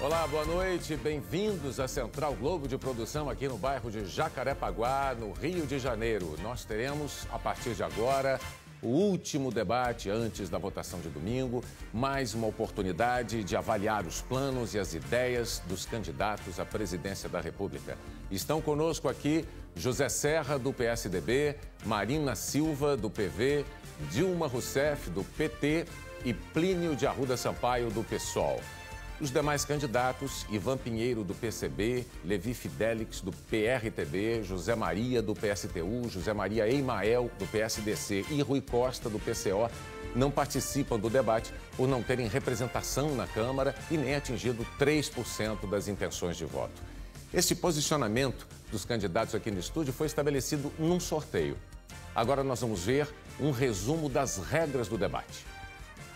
Olá, boa noite. Bem-vindos à Central Globo de Produção aqui no bairro de Jacarepaguá, no Rio de Janeiro. Nós teremos, a partir de agora, o último debate antes da votação de domingo, mais uma oportunidade de avaliar os planos e as ideias dos candidatos à presidência da República. Estão conosco aqui José Serra, do PSDB, Marina Silva, do PV, Dilma Rousseff, do PT e Plínio de Arruda Sampaio, do PSOL. Os demais candidatos, Ivan Pinheiro, do PCB, Levi Fidelix, do PRTB, José Maria, do PSTU, José Maria Eimael, do PSDC e Rui Costa, do PCO, não participam do debate por não terem representação na Câmara e nem atingido 3% das intenções de voto. Este posicionamento dos candidatos aqui no estúdio foi estabelecido num sorteio. Agora nós vamos ver um resumo das regras do debate.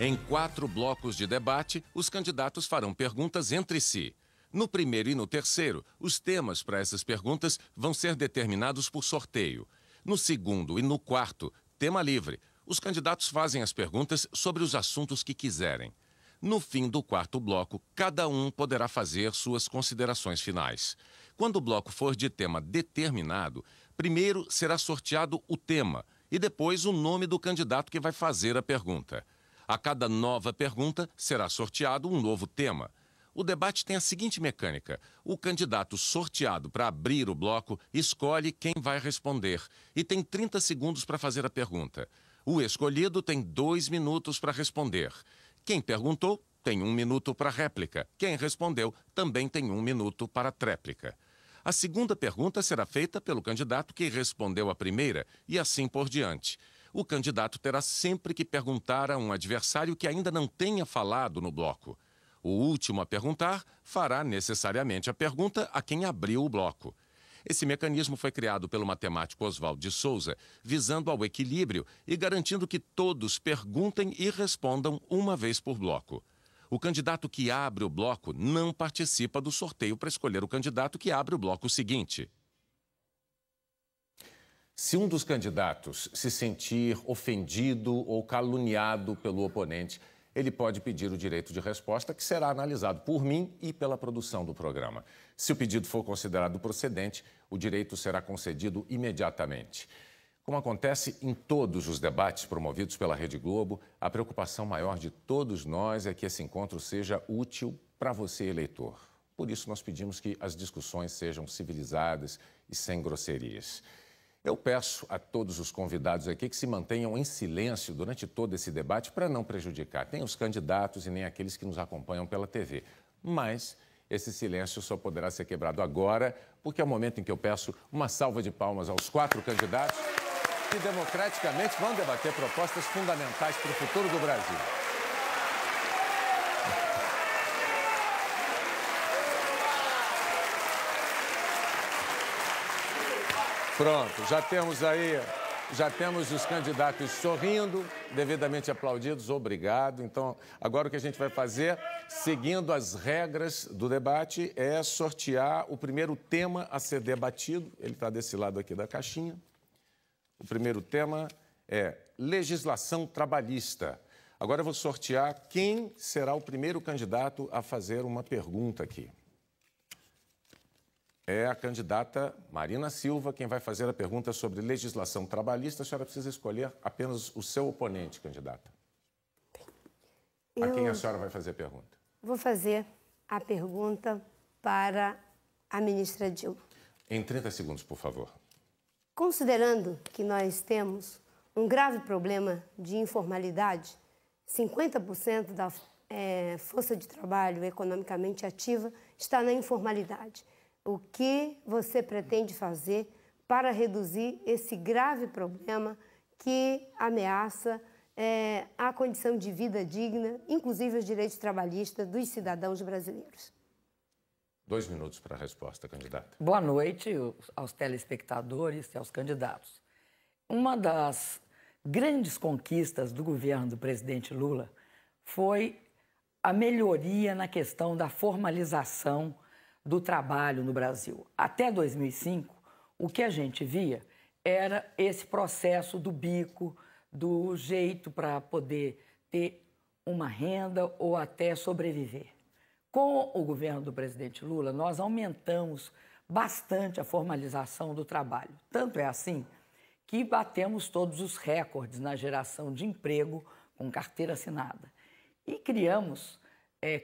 Em 4 blocos de debate, os candidatos farão perguntas entre si. No primeiro e no terceiro, os temas para essas perguntas vão ser determinados por sorteio. No segundo e no quarto, tema livre. Os candidatos fazem as perguntas sobre os assuntos que quiserem. No fim do quarto bloco, cada um poderá fazer suas considerações finais. Quando o bloco for de tema determinado, primeiro será sorteado o tema e depois o nome do candidato que vai fazer a pergunta. A cada nova pergunta será sorteado um novo tema. O debate tem a seguinte mecânica: o candidato sorteado para abrir o bloco escolhe quem vai responder e tem 30 segundos para fazer a pergunta. O escolhido tem 2 minutos para responder. Quem perguntou tem 1 minuto para réplica. Quem respondeu também tem 1 minuto para tréplica. A segunda pergunta será feita pelo candidato que respondeu a primeira e assim por diante. O candidato terá sempre que perguntar a um adversário que ainda não tenha falado no bloco. O último a perguntar fará necessariamente a pergunta a quem abriu o bloco. Esse mecanismo foi criado pelo matemático Oswaldo de Souza, visando ao equilíbrio e garantindo que todos perguntem e respondam uma vez por bloco. O candidato que abre o bloco não participa do sorteio para escolher o candidato que abre o bloco seguinte. Se um dos candidatos se sentir ofendido ou caluniado pelo oponente, ele pode pedir o direito de resposta, que será analisado por mim e pela produção do programa. Se o pedido for considerado procedente, o direito será concedido imediatamente. Como acontece em todos os debates promovidos pela Rede Globo, a preocupação maior de todos nós é que esse encontro seja útil para você, eleitor. Por isso, nós pedimos que as discussões sejam civilizadas e sem grosserias. Eu peço a todos os convidados aqui que se mantenham em silêncio durante todo esse debate para não prejudicar nem os candidatos e nem aqueles que nos acompanham pela TV. Mas esse silêncio só poderá ser quebrado agora, porque é o momento em que eu peço uma salva de palmas aos 4 candidatos que democraticamente vão debater propostas fundamentais para o futuro do Brasil. Pronto, já temos os candidatos sorrindo, devidamente aplaudidos, obrigado. Então, agora o que a gente vai fazer, seguindo as regras do debate, é sortear o primeiro tema a ser debatido. Ele está desse lado aqui da caixinha. O primeiro tema é legislação trabalhista. Agora eu vou sortear quem será o primeiro candidato a fazer uma pergunta aqui. É a candidata Marina Silva quem vai fazer a pergunta sobre legislação trabalhista. A senhora precisa escolher apenas o seu oponente, candidata. A quem a senhora vai fazer a pergunta? Vou fazer a pergunta para a ministra Dilma. Em 30 segundos, por favor. Considerando que nós temos um grave problema de informalidade, 50% da força de trabalho economicamente ativa está na informalidade. O que você pretende fazer para reduzir esse grave problema que ameaça a condição de vida digna, inclusive os direitos trabalhistas dos cidadãos brasileiros? 2 minutos para a resposta, candidata. Boa noite aos telespectadores e aos candidatos. Uma das grandes conquistas do governo do presidente Lula foi a melhoria na questão da formalização do trabalho no Brasil. Até 2005, o que a gente via era esse processo do bico, do jeito para poder ter uma renda ou até sobreviver. Com o governo do presidente Lula, nós aumentamos bastante a formalização do trabalho. Tanto é assim que batemos todos os recordes na geração de emprego com carteira assinada. E criamos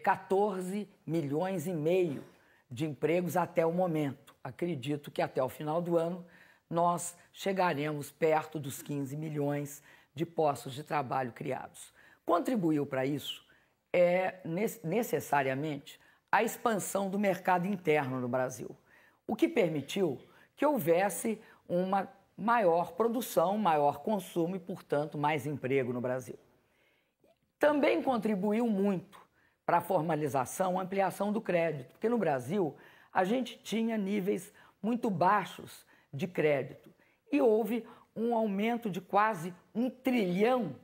14 milhões e meio de empregos até o momento. Acredito que até o final do ano nós chegaremos perto dos 15 milhões de postos de trabalho criados. Contribuiu para isso necessariamente a expansão do mercado interno no Brasil, o que permitiu que houvesse uma maior produção, maior consumo e, portanto, mais emprego no Brasil. Também contribuiu muito para a formalização, a ampliação do crédito, porque no Brasil a gente tinha níveis muito baixos de crédito e houve um aumento de quase R$ 1 trilhão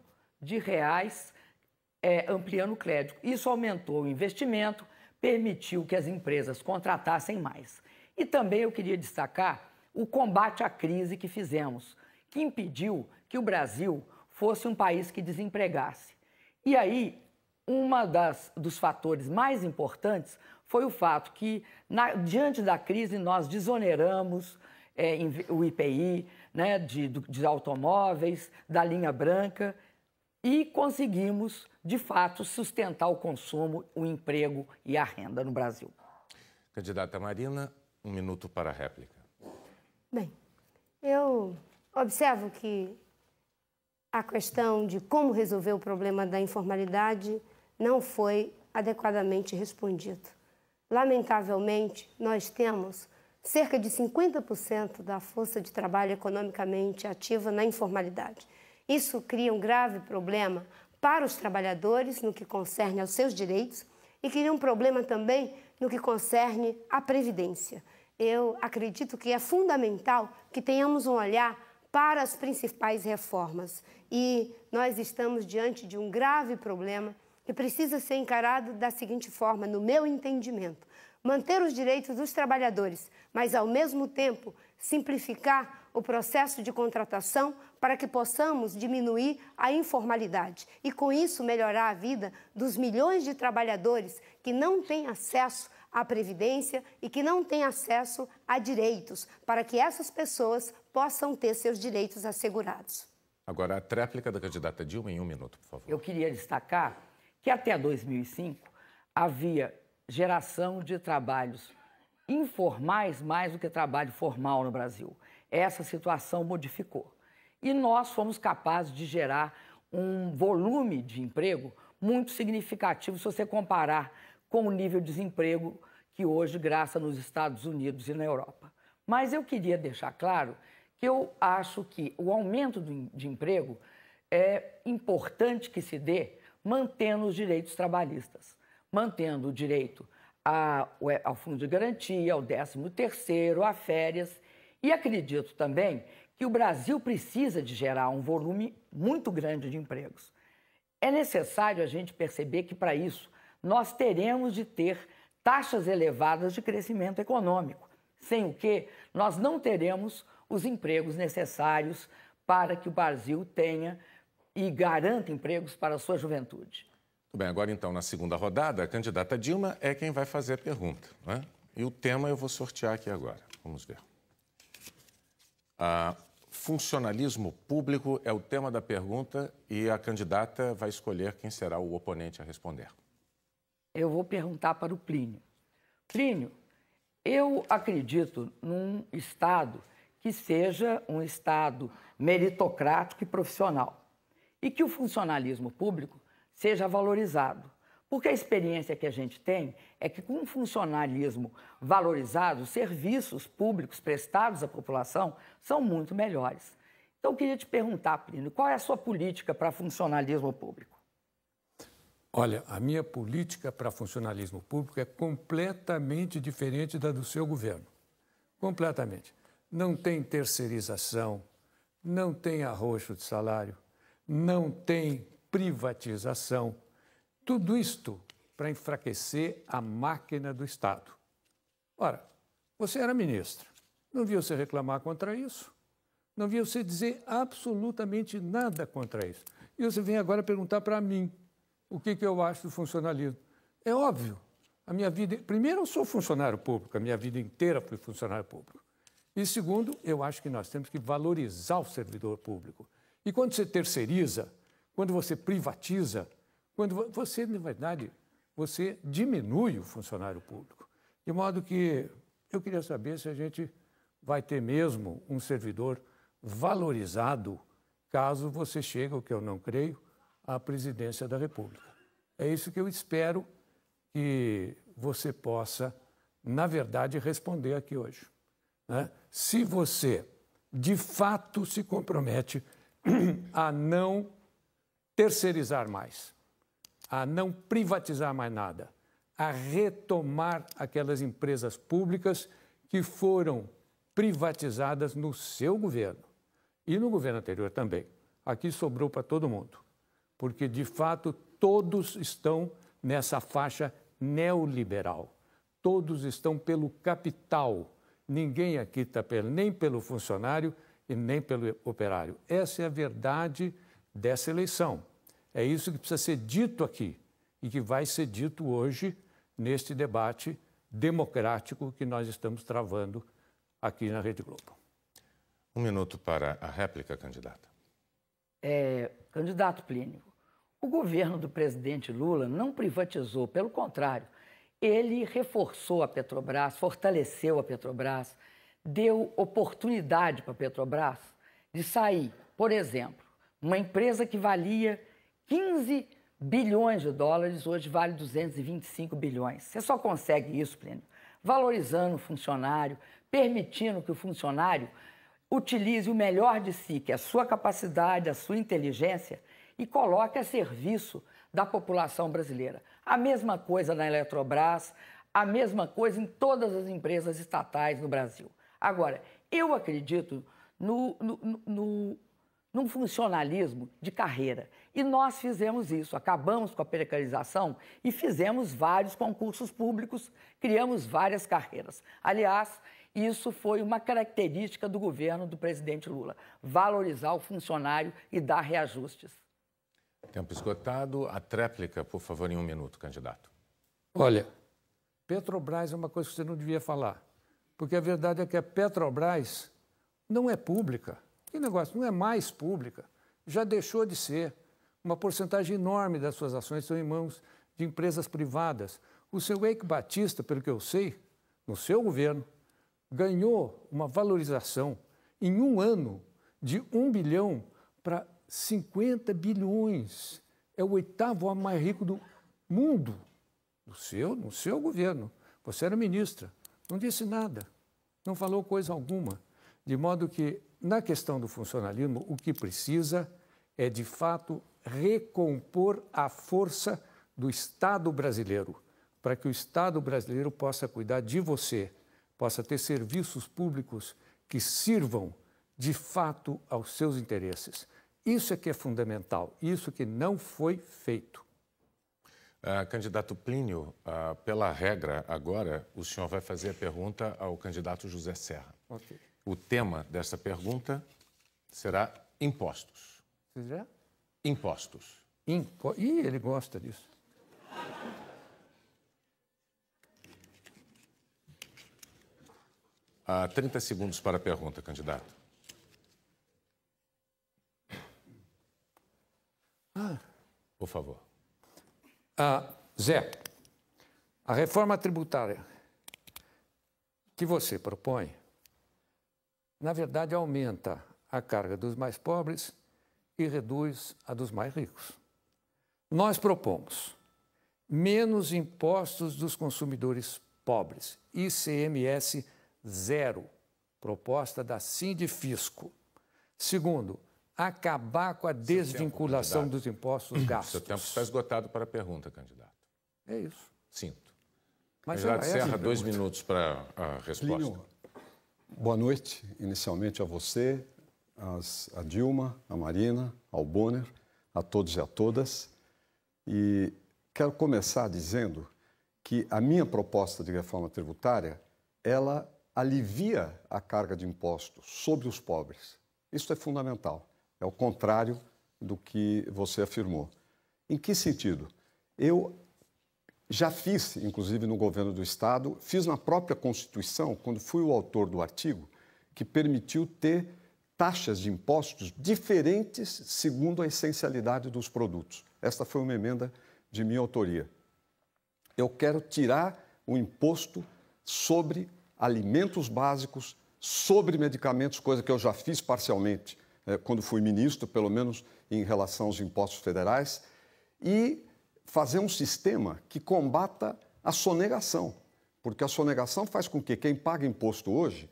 ampliando o crédito. Isso aumentou o investimento, permitiu que as empresas contratassem mais. E também eu queria destacar o combate à crise que fizemos, que impediu que o Brasil fosse um país que desempregasse. E aí, dos fatores mais importantes foi o fato que, diante da crise, nós desoneramos o IPI, né, de automóveis, da linha branca, e conseguimos, de fato, sustentar o consumo, o emprego e a renda no Brasil. Candidata Marina, 1 minuto para a réplica. Bem, eu observo que a questão de como resolver o problema da informalidade não foi adequadamente respondido. Lamentavelmente, nós temos cerca de 50% da força de trabalho economicamente ativa na informalidade. Isso cria um grave problema para os trabalhadores no que concerne aos seus direitos e cria um problema também no que concerne à previdência. Eu acredito que é fundamental que tenhamos um olhar para as principais reformas e nós estamos diante de um grave problema que precisa ser encarado da seguinte forma, no meu entendimento: manter os direitos dos trabalhadores, mas ao mesmo tempo simplificar o processo de contratação para que possamos diminuir a informalidade e com isso melhorar a vida dos milhões de trabalhadores que não têm acesso à previdência e que não têm acesso a direitos, para que essas pessoas possam ter seus direitos assegurados. Agora, a tréplica da candidata Dilma em 1 minuto, por favor. Eu queria destacar que até 2005 havia geração de trabalhos informais mais do que trabalho formal no Brasil. Essa situação modificou. E nós fomos capazes de gerar um volume de emprego muito significativo se você comparar com o nível de desemprego que hoje graça nos Estados Unidos e na Europa. Mas eu queria deixar claro que eu acho que o aumento de emprego é importante que se dê mantendo os direitos trabalhistas, mantendo o direito ao fundo de garantia, ao 13º, a férias. E acredito também que o Brasil precisa de gerar um volume muito grande de empregos. É necessário a gente perceber que, para isso, nós teremos de ter taxas elevadas de crescimento econômico, sem o que nós não teremos os empregos necessários para que o Brasil tenha e garanta empregos para a sua juventude. Muito bem, agora então, na segunda rodada, a candidata Dilma é quem vai fazer a pergunta, né? E o tema eu vou sortear aqui agora. Vamos ver. Funcionalismo público é o tema da pergunta e a candidata vai escolher quem será o oponente a responder. Eu vou perguntar para o Plínio. Plínio, eu acredito num Estado que seja um Estado meritocrático e profissional e que o funcionalismo público seja valorizado. Porque a experiência que a gente tem é que com um funcionalismo valorizado, os serviços públicos prestados à população são muito melhores. Então, eu queria te perguntar, Plínio, qual é a sua política para funcionalismo público? Olha, a minha política para funcionalismo público é completamente diferente da do seu governo. Completamente. Não tem terceirização, não tem arroxo de salário, não tem privatização. Tudo isto para enfraquecer a máquina do Estado. Ora, você era ministra, não viu você reclamar contra isso? Não viu você dizer absolutamente nada contra isso. E você vem agora perguntar para mim o que eu acho do funcionalismo. É óbvio, A minha vida, primeiro, eu sou funcionário público, a minha vida inteira fui funcionário público. E segundo, eu acho que nós temos que valorizar o servidor público. E quando você terceiriza, quando você privatiza, quando você, na verdade, você diminui o funcionário público. De modo que eu queria saber se a gente vai ter mesmo um servidor valorizado caso você chegue, o que eu não creio, à presidência da República. É isso que eu espero que você possa, na verdade, responder aqui hoje, né? Se você, de fato, se compromete a não terceirizar mais, a não privatizar mais nada, a retomar aquelas empresas públicas que foram privatizadas no seu governo e no governo anterior também. Aqui sobrou para todo mundo, porque, de fato, todos estão nessa faixa neoliberal. Todos estão pelo capital. Ninguém aqui está nem pelo funcionário e nem pelo operário. Essa é a verdade dessa eleição. É isso que precisa ser dito aqui e que vai ser dito hoje neste debate democrático que nós estamos travando aqui na Rede Globo. 1 minuto para a réplica, candidata. Candidato Plínio, o governo do presidente Lula não privatizou, pelo contrário, ele reforçou a Petrobras, fortaleceu a Petrobras, deu oportunidade para a Petrobras de sair, por exemplo, uma empresa que valia 15 bilhões de dólares, hoje vale 225 bilhões. Você só consegue isso, Plínio, valorizando o funcionário, permitindo que o funcionário utilize o melhor de si, que é a sua capacidade, a sua inteligência, e coloque a serviço da população brasileira. A mesma coisa na Eletrobras, a mesma coisa em todas as empresas estatais no Brasil. Agora, eu acredito num funcionalismo de carreira. E nós fizemos isso, acabamos com a precarização e fizemos vários concursos públicos, criamos várias carreiras. Aliás, isso foi uma característica do governo do presidente Lula, valorizar o funcionário e dar reajustes. Tempo esgotado. A tréplica, por favor, em 1 minuto, candidato. Olha, Petrobras é uma coisa que você não devia falar, porque a verdade é que a Petrobras não é pública. Que negócio? Não é mais pública. Já deixou de ser. Uma porcentagem enorme das suas ações estão em mãos de empresas privadas. O seu Eike Batista, pelo que eu sei, no seu governo, ganhou uma valorização em um ano de 1 bilhão para 50 bilhões. É o 8º homem mais rico do mundo, no seu governo. Você era ministra, não disse nada, não falou coisa alguma. De modo que, na questão do funcionalismo, o que precisa é, de fato, recompor a força do Estado brasileiro, para que o Estado brasileiro possa cuidar de você, possa ter serviços públicos que sirvam, de fato, aos seus interesses. Isso é que é fundamental, isso que não foi feito. Candidato Plínio, pela regra, agora, o senhor vai fazer a pergunta ao candidato José Serra. Okay. O tema dessa pergunta será impostos. Será? Impostos. Ih, ele gosta disso. Há 30 segundos para a pergunta, candidato. Por favor. Zé, a reforma tributária que você propõe, na verdade, aumenta a carga dos mais pobres e reduz a dos mais ricos. Nós propomos menos impostos dos consumidores pobres, ICMS zero, proposta da Sindifisco. Segundo, acabar com a desvinculação dos impostos gastos. Seu tempo está esgotado para a pergunta, candidato. É isso. Sinto. Mas Candidato Serra, 2 minutos para a resposta. Plínio, boa noite, inicialmente a você, a Dilma, a Marina, ao Bonner, a todos e a todas. E quero começar dizendo que a minha proposta de reforma tributária, ela alivia a carga de impostos sobre os pobres. Isso é fundamental. É o contrário do que você afirmou. Em que sentido? Eu Já fiz, inclusive no governo do Estado, fiz na própria Constituição, quando fui o autor do artigo, que permitiu ter taxas de impostos diferentes segundo a essencialidade dos produtos. Esta foi uma emenda de minha autoria. Eu quero tirar o imposto sobre alimentos básicos, sobre medicamentos, coisa que eu já fiz parcialmente quando fui ministro, pelo menos em relação aos impostos federais, e fazer um sistema que combata a sonegação, porque a sonegação faz com que quem paga imposto hoje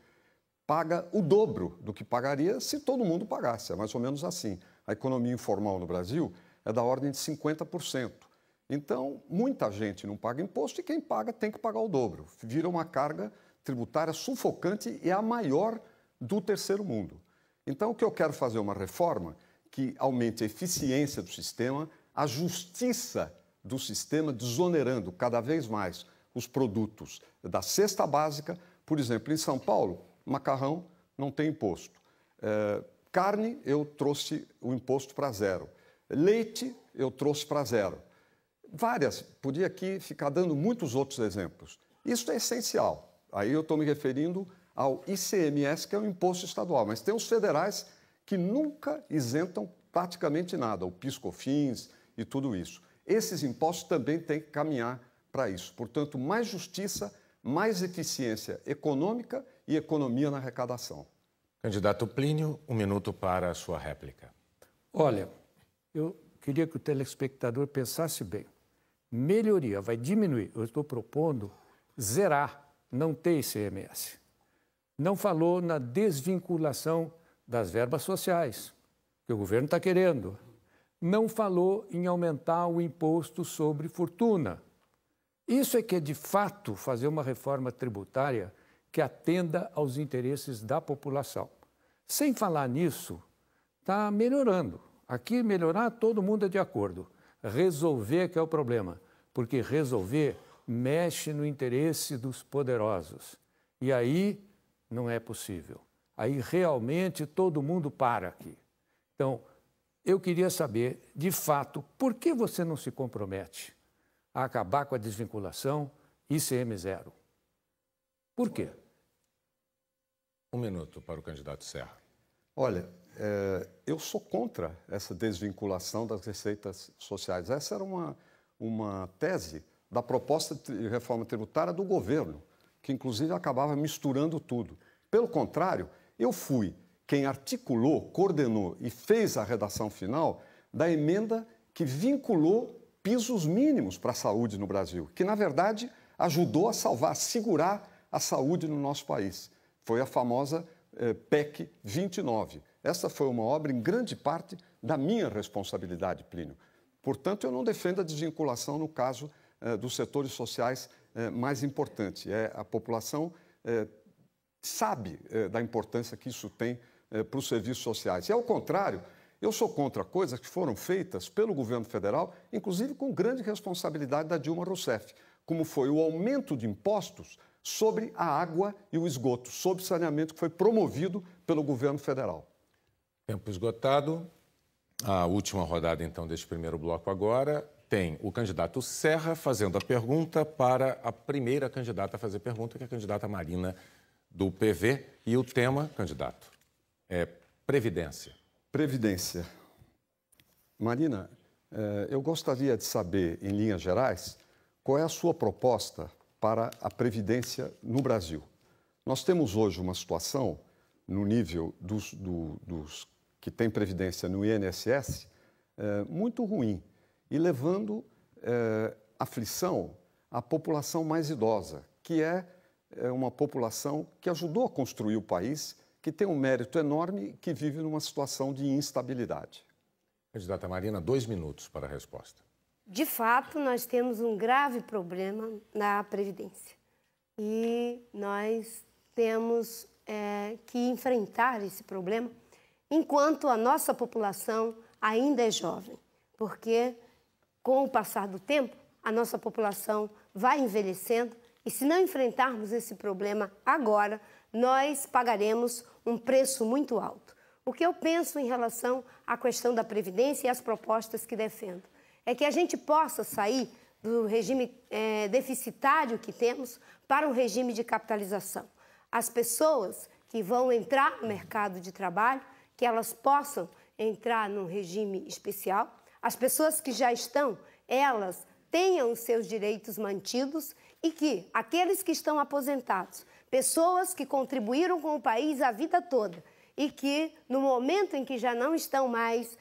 paga o dobro do que pagaria se todo mundo pagasse. É mais ou menos assim. A economia informal no Brasil é da ordem de 50%. Então, muita gente não paga imposto e quem paga tem que pagar o dobro. Vira uma carga tributária sufocante e é a maior do terceiro mundo. Então, o que eu quero fazer é uma reforma que aumente a eficiência do sistema, a justiça do sistema, desonerando cada vez mais os produtos da cesta básica. Por exemplo, em São Paulo, macarrão não tem imposto. Carne, eu trouxe o imposto para zero. Leite, eu trouxe para zero. Várias, podia aqui ficar dando muitos outros exemplos. Isso é essencial. Aí eu estou me referindo ao ICMS, que é o imposto estadual, mas tem os federais que nunca isentam praticamente nada, o PIS/COFINS e tudo isso. Esses impostos também têm que caminhar para isso. Portanto, mais justiça, mais eficiência econômica e economia na arrecadação. Candidato Plínio, 1 minuto para a sua réplica. Olha, eu queria que o telespectador pensasse bem. Melhoria, vai diminuir. Eu estou propondo zerar, não ter ICMS. Não falou na desvinculação das verbas sociais, que o governo está querendo. Não falou em aumentar o imposto sobre fortuna. Isso é que é, de fato, fazer uma reforma tributária que atenda aos interesses da população. Sem falar nisso, está melhorando. Aqui, melhorar, todo mundo é de acordo. Resolver que é o problema, porque resolver mexe no interesse dos poderosos. E aí não é possível. Aí realmente todo mundo para aqui. Então, eu queria saber, de fato, por que você não se compromete a acabar com a desvinculação ICM zero? Por quê? 1 minuto para o candidato Serra. Olha, eu sou contra essa desvinculação das receitas sociais. Essa era uma tese da proposta de reforma tributária do governo, que inclusive acabava misturando tudo. Pelo contrário, eu fui quem articulou, coordenou e fez a redação final da emenda que vinculou pisos mínimos para a saúde no Brasil, que, na verdade, ajudou a salvar, a segurar a saúde no nosso país. Foi a famosa PEC 29. Essa foi uma obra, em grande parte, da minha responsabilidade, Plínio. Portanto, eu não defendo a desvinculação no caso dos setores sociais mais importantes. A população sabe da importância que isso tem para os serviços sociais. E, ao contrário, eu sou contra coisas que foram feitas pelo governo federal, inclusive com grande responsabilidade da Dilma Rousseff, como foi o aumento de impostos sobre a água e o esgoto, sobre saneamento, que foi promovido pelo governo federal. Tempo esgotado. A última rodada, então, deste primeiro bloco agora tem o candidato Serra fazendo a pergunta para a primeira candidata a fazer pergunta, que é a candidata Marina, do PV. E o tema, candidato, é Previdência. Previdência. Marina, eu gostaria de saber, em linhas gerais, qual é a sua proposta para a Previdência no Brasil. Nós temos hoje uma situação, no nível dos que têm Previdência no INSS, muito ruim e levando aflição à população mais idosa, que é uma população que ajudou a construir o país, que tem um mérito enorme e que vive numa situação de instabilidade. Candidata Marina, 2 minutos para a resposta. De fato, nós temos um grave problema na Previdência e nós temos que enfrentar esse problema enquanto a nossa população ainda é jovem, porque com o passar do tempo, a nossa população vai envelhecendo e se não enfrentarmos esse problema agora, nós pagaremos um preço muito alto. O que eu penso em relação à questão da Previdência e às propostas que defendo é que a gente possa sair do regime deficitário que temos para um regime de capitalização. As pessoas que vão entrar no mercado de trabalho, que elas possam entrar num regime especial, as pessoas que já estão, elas tenham os seus direitos mantidos e que aqueles que estão aposentados, pessoas que contribuíram com o país a vida toda e que, no momento em que já não estão mais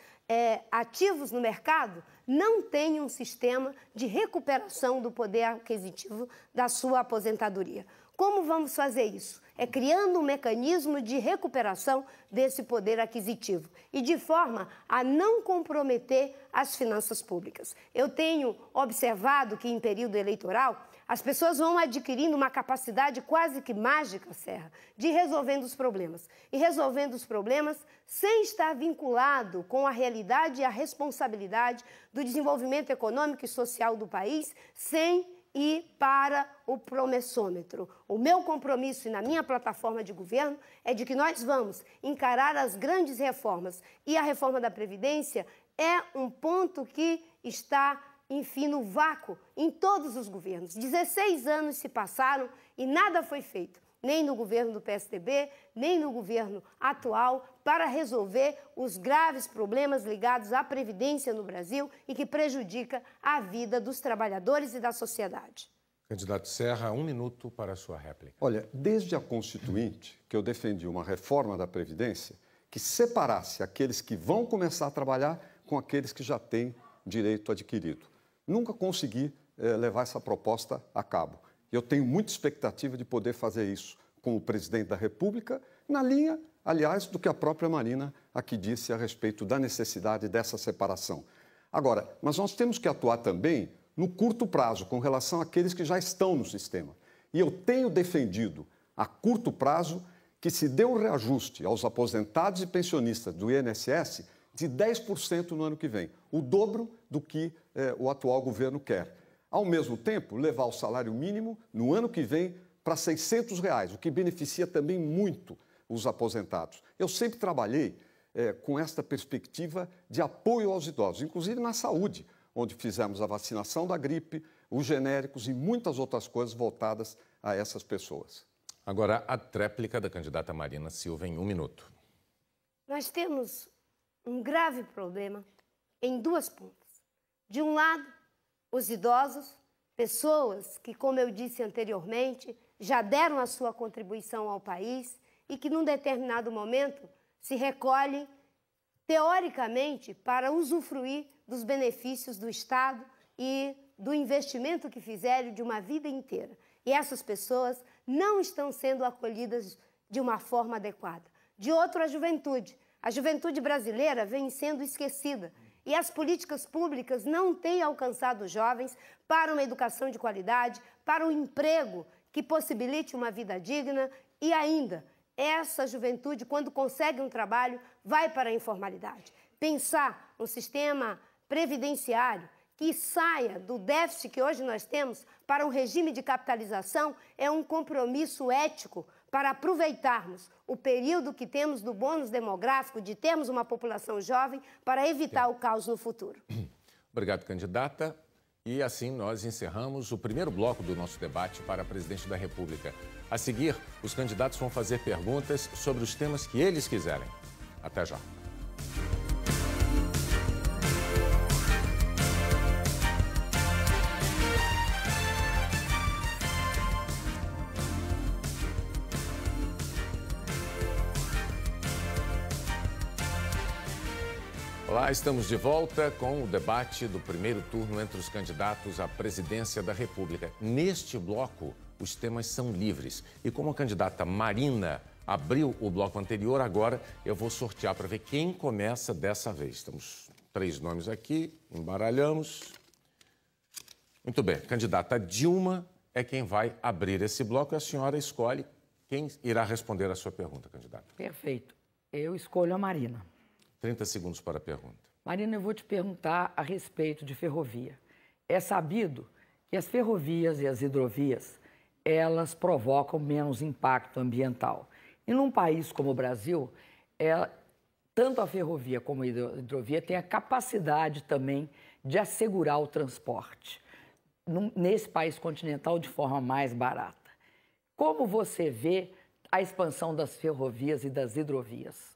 ativos no mercado, não tenham um sistema de recuperação do poder aquisitivo da sua aposentadoria. Como vamos fazer isso? É criando um mecanismo de recuperação desse poder aquisitivo e de forma a não comprometer as finanças públicas. Eu tenho observado que em período eleitoral as pessoas vão adquirindo uma capacidade quase que mágica, Serra, de resolvendo os problemas. E resolvendo os problemas sem estar vinculado com a realidade e a responsabilidade do desenvolvimento econômico e social do país, sem ir para o promessômetro. O meu compromisso e na minha plataforma de governo é de que nós vamos encarar as grandes reformas. E a reforma da Previdência é um ponto que está, enfim, no vácuo em todos os governos. 16 anos se passaram e nada foi feito, nem no governo do PSDB, nem no governo atual, para resolver os graves problemas ligados à Previdência no Brasil e que prejudica a vida dos trabalhadores e da sociedade. Candidato Serra, 1 minuto para a sua réplica. Olha, desde a Constituinte, que eu defendi uma reforma da Previdência que separasse aqueles que vão começar a trabalhar com aqueles que já têm direito adquirido. Nunca consegui levar essa proposta a cabo. Eu tenho muita expectativa de poder fazer isso como presidente da República, na linha, aliás, do que a própria Marina aqui disse a respeito da necessidade dessa separação. Agora, mas nós temos que atuar também no curto prazo, com relação àqueles que já estão no sistema. E eu tenho defendido, a curto prazo, que se dê um reajuste aos aposentados e pensionistas do INSS de 10% no ano que vem, o dobro do que o atual governo quer. Ao mesmo tempo, levar o salário mínimo no ano que vem para R$ 600, o que beneficia também muito os aposentados. Eu sempre trabalhei com esta perspectiva de apoio aos idosos, inclusive na saúde, onde fizemos a vacinação da gripe, os genéricos e muitas outras coisas voltadas a essas pessoas. Agora, a tréplica da candidata Marina Silva em 1 minuto. Nós temos um grave problema em 2 pontas. De um lado, os idosos, pessoas que, como eu disse anteriormente, já deram a sua contribuição ao país e que, num determinado momento, se recolhem, teoricamente, para usufruir dos benefícios do Estado e do investimento que fizeram de uma vida inteira. E essas pessoas não estão sendo acolhidas de uma forma adequada. De outro, a juventude. A juventude brasileira vem sendo esquecida. E as políticas públicas não têm alcançado os jovens para uma educação de qualidade, para um emprego que possibilite uma vida digna e ainda, essa juventude, quando consegue um trabalho, vai para a informalidade. Pensar um sistema previdenciário que saia do déficit que hoje nós temos para um regime de capitalização é um compromisso ético para aproveitarmos o período que temos do bônus demográfico, de termos uma população jovem, para evitar o caos no futuro. Obrigado, candidata. E assim nós encerramos o primeiro bloco do nosso debate para presidente da República. A seguir, os candidatos vão fazer perguntas sobre os temas que eles quiserem. Até já. Olá, estamos de volta com o debate do primeiro turno entre os candidatos à presidência da República. Neste bloco, os temas são livres. E como a candidata Marina abriu o bloco anterior, agora eu vou sortear para ver quem começa dessa vez. Temos 3 nomes aqui, embaralhamos. Muito bem, candidata Dilma é quem vai abrir esse bloco e a senhora escolhe quem irá responder a sua pergunta, candidata. Perfeito. Eu escolho a Marina. 30 segundos para a pergunta. Marina, eu vou te perguntar a respeito de ferrovia. É sabido que as ferrovias e as hidrovias, elas provocam menos impacto ambiental. E num país como o Brasil, tanto a ferrovia como a hidrovia têm a capacidade também de assegurar o transporte. nesse país continental de forma mais barata. Como você vê a expansão das ferrovias e das hidrovias?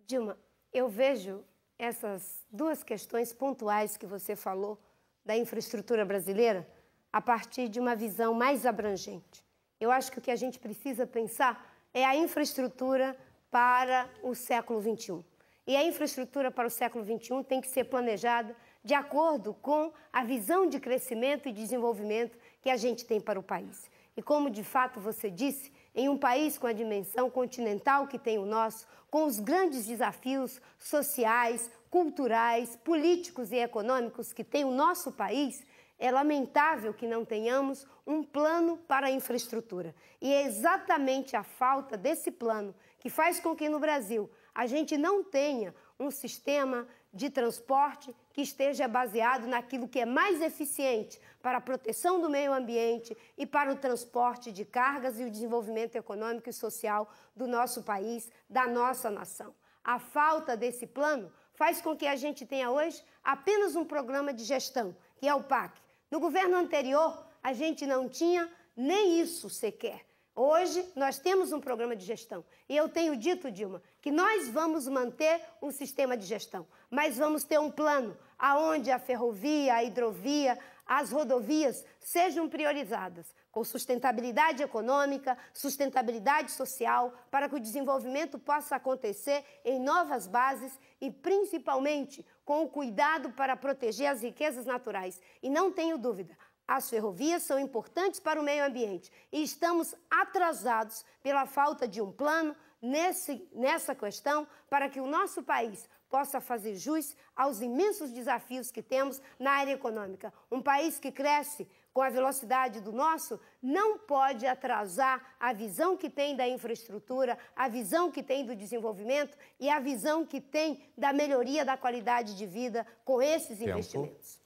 Dilma, eu vejo essas duas questões pontuais que você falou da infraestrutura brasileira a partir de uma visão mais abrangente. Eu acho que o que a gente precisa pensar é a infraestrutura para o século XXI. E a infraestrutura para o século XXI tem que ser planejada de acordo com a visão de crescimento e desenvolvimento que a gente tem para o país. E como de fato você disse, em um país com a dimensão continental que tem o nosso, com os grandes desafios sociais, culturais, políticos e econômicos que tem o nosso país, é lamentável que não tenhamos um plano para a infraestrutura. E é exatamente a falta desse plano que faz com que no Brasil a gente não tenha um sistema de transporte que esteja baseado naquilo que é mais eficiente para a proteção do meio ambiente e para o transporte de cargas e o desenvolvimento econômico e social do nosso país, da nossa nação. A falta desse plano faz com que a gente tenha hoje apenas um programa de gestão, que é o PAC. No governo anterior, a gente não tinha nem isso sequer. Hoje, nós temos um programa de gestão. E eu tenho dito, Dilma, que nós vamos manter um sistema de gestão, mas vamos ter um plano onde a ferrovia, a hidrovia, as rodovias sejam priorizadas, com sustentabilidade econômica, sustentabilidade social, para que o desenvolvimento possa acontecer em novas bases e, principalmente, com o cuidado para proteger as riquezas naturais. E não tenho dúvida, as ferrovias são importantes para o meio ambiente e estamos atrasados pela falta de um plano nessa questão para que o nosso país possa fazer jus aos imensos desafios que temos na área econômica. Um país que cresce com a velocidade do nosso não pode atrasar a visão que tem da infraestrutura, a visão que tem do desenvolvimento e a visão que tem da melhoria da qualidade de vida com esses investimentos.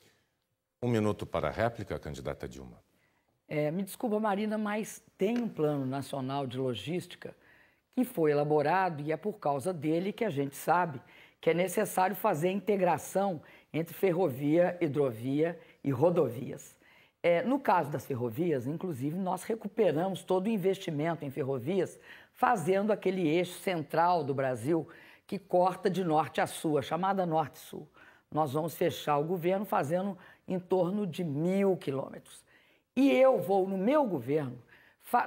1 minuto para a réplica, candidata Dilma. Me desculpa, Marina, mas tem um Plano Nacional de Logística que foi elaborado e é por causa dele que a gente sabe que é necessário fazer a integração entre ferrovia, hidrovia e rodovias. No caso das ferrovias, inclusive, nós recuperamos todo o investimento em ferrovias, fazendo aquele eixo central do Brasil que corta de norte a sul, a chamada Norte-Sul. Nós vamos fechar o governo fazendo em torno de 1.000 quilômetros. E eu vou, no meu governo,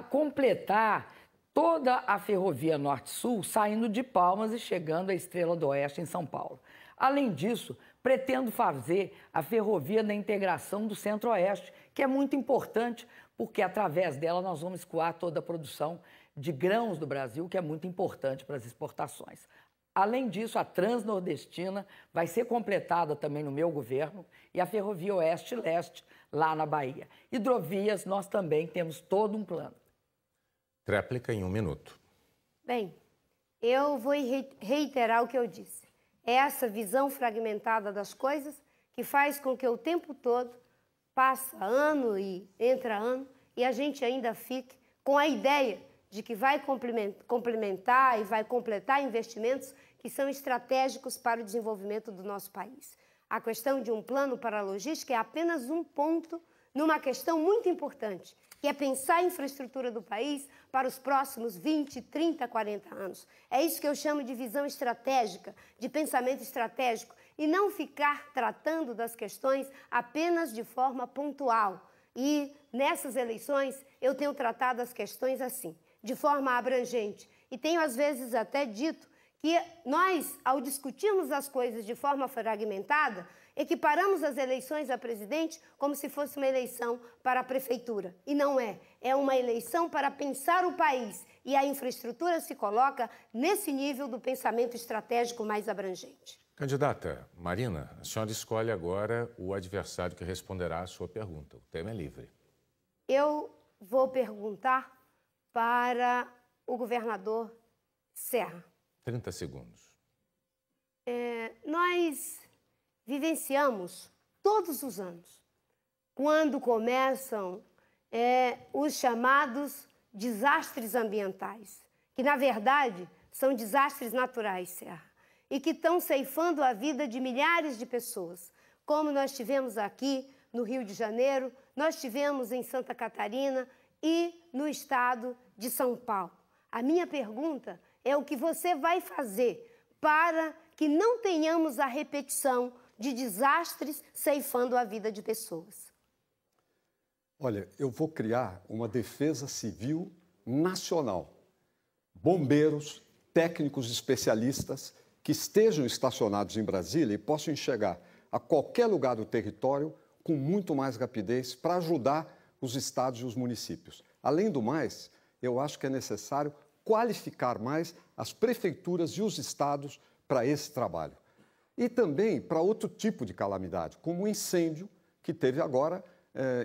completar toda a ferrovia Norte-Sul, saindo de Palmas e chegando à Estrela do Oeste, em São Paulo. Além disso, pretendo fazer a ferrovia da integração do Centro-Oeste, que é muito importante, porque através dela nós vamos escoar toda a produção de grãos do Brasil, que é muito importante para as exportações. Além disso, a Transnordestina vai ser completada também no meu governo e a ferrovia Oeste-Leste, lá na Bahia. Hidrovias, nós também temos todo um plano. Tréplica em 1 minuto. Bem, eu vou reiterar o que eu disse. É essa visão fragmentada das coisas que faz com que o tempo todo passa ano e entra ano e a gente ainda fique com a ideia de que vai complementar e vai completar investimentos que são estratégicos para o desenvolvimento do nosso país. A questão de um plano para a logística é apenas um ponto numa questão muito importante, que é pensar a infraestrutura do país para os próximos 20, 30, 40 anos. É isso que eu chamo de visão estratégica, de pensamento estratégico, e não ficar tratando das questões apenas de forma pontual. E nessas eleições eu tenho tratado as questões assim, de forma abrangente. E tenho às vezes até dito que nós, ao discutirmos as coisas de forma fragmentada, equiparamos as eleições a presidente como se fosse uma eleição para a prefeitura. E não é. É uma eleição para pensar o país. E a infraestrutura se coloca nesse nível do pensamento estratégico mais abrangente. Candidata Marina, a senhora escolhe agora o adversário que responderá à sua pergunta. O tema é livre. Eu vou perguntar para o governador Serra. 30 segundos. Nós vivenciamos todos os anos, quando começam os chamados desastres ambientais, que na verdade são desastres naturais, Serra, e que estão ceifando a vida de milhares de pessoas, como nós tivemos aqui no Rio de Janeiro, nós tivemos em Santa Catarina e no estado de São Paulo. A minha pergunta é o que você vai fazer para que não tenhamos a repetição de desastres ceifando a vida de pessoas. Olha, eu vou criar uma defesa civil nacional. Bombeiros, técnicos especialistas que estejam estacionados em Brasília e possam chegar a qualquer lugar do território com muito mais rapidez para ajudar os estados e os municípios. Além do mais, eu acho que é necessário qualificar mais as prefeituras e os estados para esse trabalho. E também para outro tipo de calamidade, como o incêndio que teve agora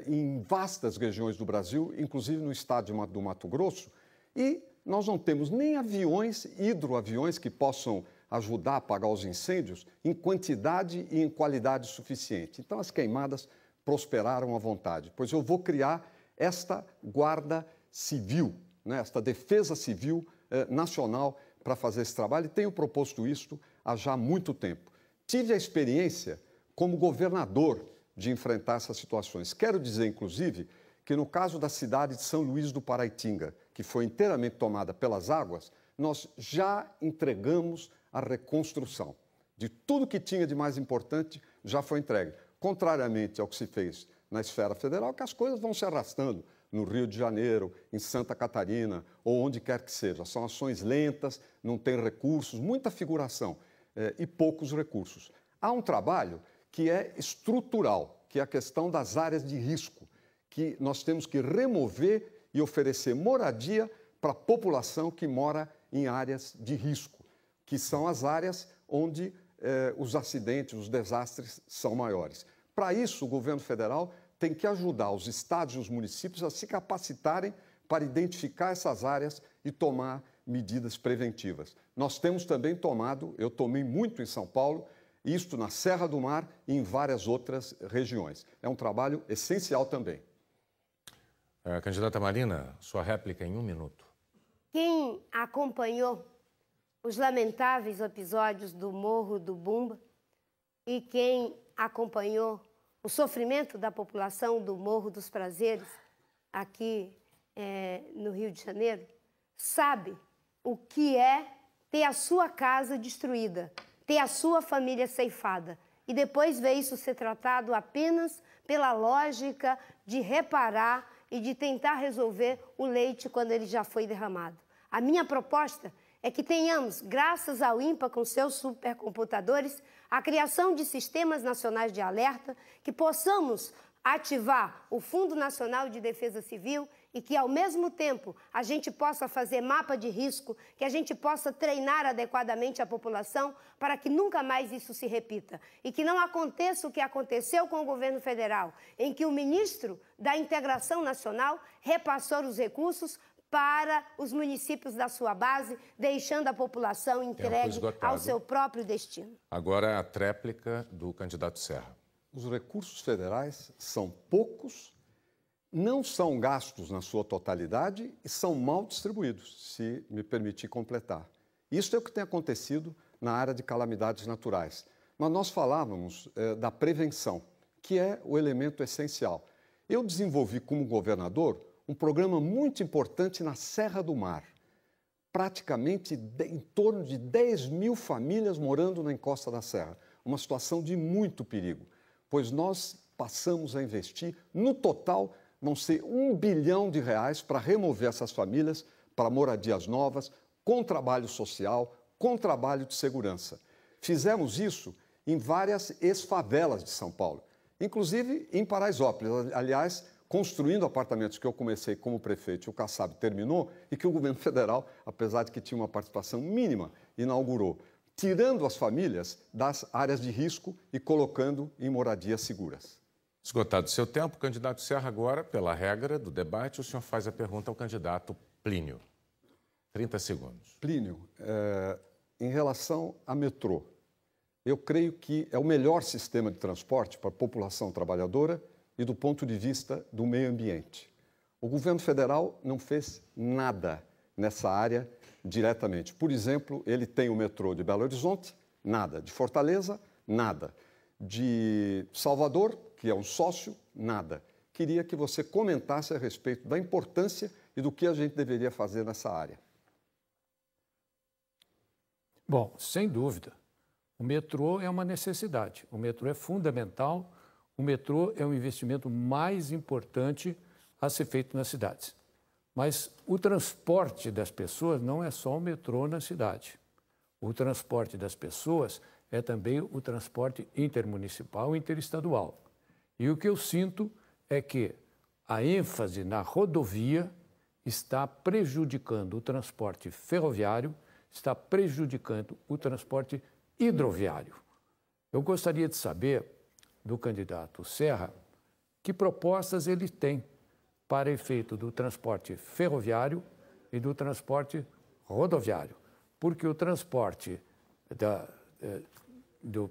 em vastas regiões do Brasil, inclusive no estado do Mato Grosso, e nós não temos nem aviões, hidroaviões que possam ajudar a apagar os incêndios em quantidade e em qualidade suficiente. Então as queimadas prosperaram à vontade, pois eu vou criar esta guarda civil, né, esta defesa civil nacional para fazer esse trabalho, e tenho proposto isto há já muito tempo. Tive a experiência como governador de enfrentar essas situações. Quero dizer, inclusive, que no caso da cidade de São Luís do Paraitinga, que foi inteiramente tomada pelas águas, nós já entregamos a reconstrução. De tudo que tinha de mais importante, já foi entregue. Contrariamente ao que se fez na esfera federal, que as coisas vão se arrastando no Rio de Janeiro, em Santa Catarina, ou onde quer que seja. São ações lentas, não tem recursos, muita figuração e poucos recursos. Há um trabalho que é estrutural, que é a questão das áreas de risco, que nós temos que remover e oferecer moradia para a população que mora em áreas de risco, que são as áreas onde os acidentes, os desastres são maiores. Para isso, o governo federal tem que ajudar os estados e os municípios a se capacitarem para identificar essas áreas e tomar medidas preventivas. Nós temos também tomado, eu tomei muito em São Paulo, isto na Serra do Mar e em várias outras regiões. É um trabalho essencial também. Candidata Marina, sua réplica em 1 minuto. Quem acompanhou os lamentáveis episódios do Morro do Bumba e quem acompanhou o sofrimento da população do Morro dos Prazeres, aqui no Rio de Janeiro, sabe o que é ter a sua casa destruída, ter a sua família ceifada e depois ver isso ser tratado apenas pela lógica de reparar e de tentar resolver o leite quando ele já foi derramado. A minha proposta é que tenhamos, graças ao INPA com seus supercomputadores, a criação de sistemas nacionais de alerta, que possamos ativar o Fundo Nacional de Defesa Civil e que, ao mesmo tempo, a gente possa fazer mapa de risco, que a gente possa treinar adequadamente a população para que nunca mais isso se repita. E que não aconteça o que aconteceu com o governo federal, em que o ministro da Integração Nacional repassou os recursos para os municípios da sua base, deixando a população entregue ao seu próprio destino. Agora a tréplica do candidato Serra. Os recursos federais são poucos, não são gastos na sua totalidade e são mal distribuídos, se me permitir completar. Isso é o que tem acontecido na área de calamidades naturais. Mas nós falávamos da prevenção, que é o elemento essencial. Eu desenvolvi como governador um programa muito importante na Serra do Mar. Praticamente em torno de 10 mil famílias morando na encosta da Serra. Uma situação de muito perigo, pois nós passamos a investir, no total, vão ser R$1 bilhão para remover essas famílias para moradias novas, com trabalho social, com trabalho de segurança. Fizemos isso em várias ex-favelas de São Paulo, inclusive em Paraisópolis. Aliás, construindo apartamentos que eu comecei como prefeito e o Kassab terminou e que o governo federal, apesar de que tinha uma participação mínima, inaugurou, tirando as famílias das áreas de risco e colocando em moradias seguras. Esgotado o seu tempo, candidato Serra, agora, pela regra do debate, o senhor faz a pergunta ao candidato Plínio. 30 segundos. Plínio, em relação a metrô, eu creio que é o melhor sistema de transporte para a população trabalhadora e do ponto de vista do meio ambiente. O governo federal não fez nada nessa área diretamente. Por exemplo, ele tem o metrô de Belo Horizonte, nada. De Fortaleza, nada. De Salvador, que é um sócio, nada. Queria que você comentasse a respeito da importância e do que a gente deveria fazer nessa área. Bom, sem dúvida, o metrô é uma necessidade, o metrô é fundamental, o metrô é o investimento mais importante a ser feito nas cidades. Mas o transporte das pessoas não é só o metrô na cidade. O transporte das pessoas é também o transporte intermunicipal e interestadual. E o que eu sinto é que a ênfase na rodovia está prejudicando o transporte ferroviário, está prejudicando o transporte hidroviário. Eu gostaria de saber do candidato Serra que propostas ele tem para efeito do transporte ferroviário e do transporte rodoviário, porque o transporte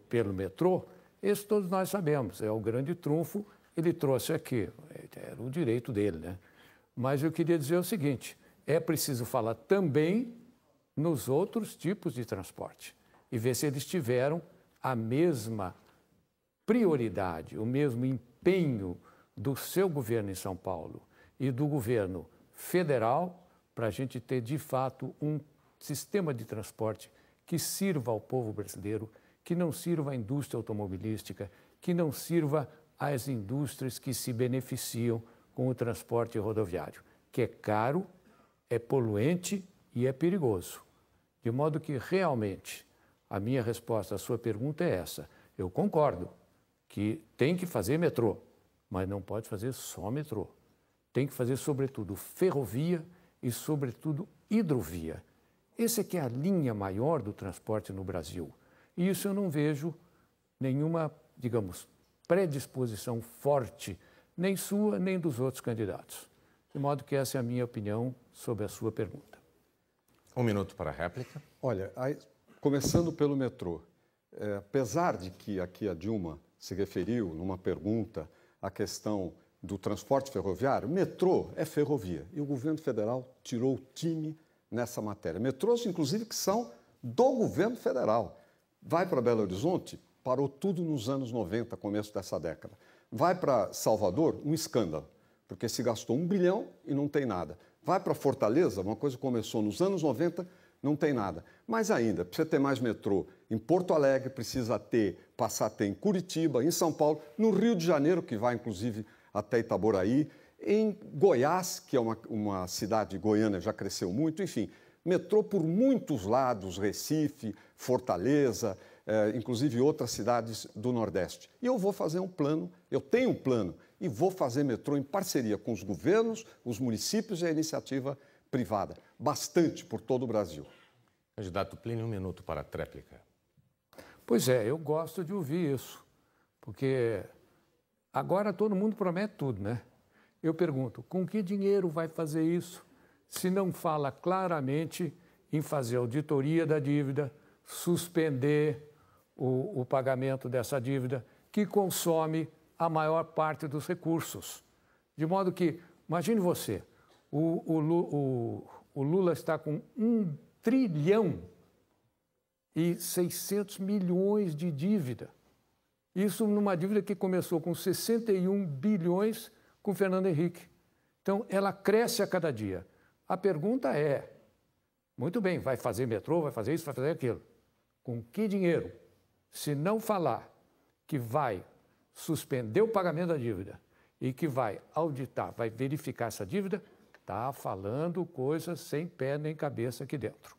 pelo metrô, esse todos nós sabemos, é o grande trunfo, ele trouxe aqui, era o direito dele, né? Mas eu queria dizer o seguinte, é preciso falar também nos outros tipos de transporte e ver se eles tiveram a mesma prioridade, o mesmo empenho do seu governo em São Paulo e do governo federal para a gente ter, de fato, um sistema de transporte que sirva ao povo brasileiro, que não sirva à indústria automobilística, que não sirva às indústrias que se beneficiam com o transporte rodoviário, que é caro, é poluente e é perigoso. De modo que, realmente, a minha resposta à sua pergunta é essa. Eu concordo que tem que fazer metrô, mas não pode fazer só metrô. Tem que fazer, sobretudo, ferrovia e, sobretudo, hidrovia. Essa é que é a linha maior do transporte no Brasil. E isso eu não vejo nenhuma, digamos, predisposição forte, nem sua, nem dos outros candidatos. De modo que essa é a minha opinião sobre a sua pergunta. 1 minuto para a réplica. Olha, começando pelo metrô, apesar de que aqui a Dilma se referiu numa pergunta à questão do transporte ferroviário, metrô é ferrovia e o governo federal tirou o time nessa matéria. Metrôs, inclusive, que são do governo federal. Vai para Belo Horizonte, parou tudo nos anos 90, começo dessa década. Vai para Salvador, um escândalo, porque se gastou 1 bilhão e não tem nada. Vai para Fortaleza, uma coisa que começou nos anos 90, não tem nada. Mas ainda, precisa ter mais metrô em Porto Alegre, precisa passar a ter em Curitiba, em São Paulo, no Rio de Janeiro, que vai inclusive até Itaboraí, em Goiás, que é uma cidade goiana, já cresceu muito, enfim, metrô por muitos lados, Recife, Fortaleza, inclusive outras cidades do Nordeste. E eu vou fazer um plano, eu tenho um plano, e vou fazer metrô em parceria com os governos, os municípios e a iniciativa privada, bastante por todo o Brasil. Candidato Plínio, 1 minuto para a tréplica. Pois é, eu gosto de ouvir isso, porque agora todo mundo promete tudo, né? Eu pergunto, com que dinheiro vai fazer isso se não fala claramente em fazer auditoria da dívida, suspender o pagamento dessa dívida, que consome a maior parte dos recursos. De modo que, imagine você, o Lula está com 1 trilhão e 600 milhões de dívida. Isso numa dívida que começou com 61 bilhões com Fernando Henrique. Então, ela cresce a cada dia. A pergunta é, muito bem, vai fazer metrô, vai fazer isso, vai fazer aquilo. Com que dinheiro? Se não falar que vai suspender o pagamento da dívida e que vai auditar, vai verificar essa dívida, está falando coisas sem pé nem cabeça aqui dentro.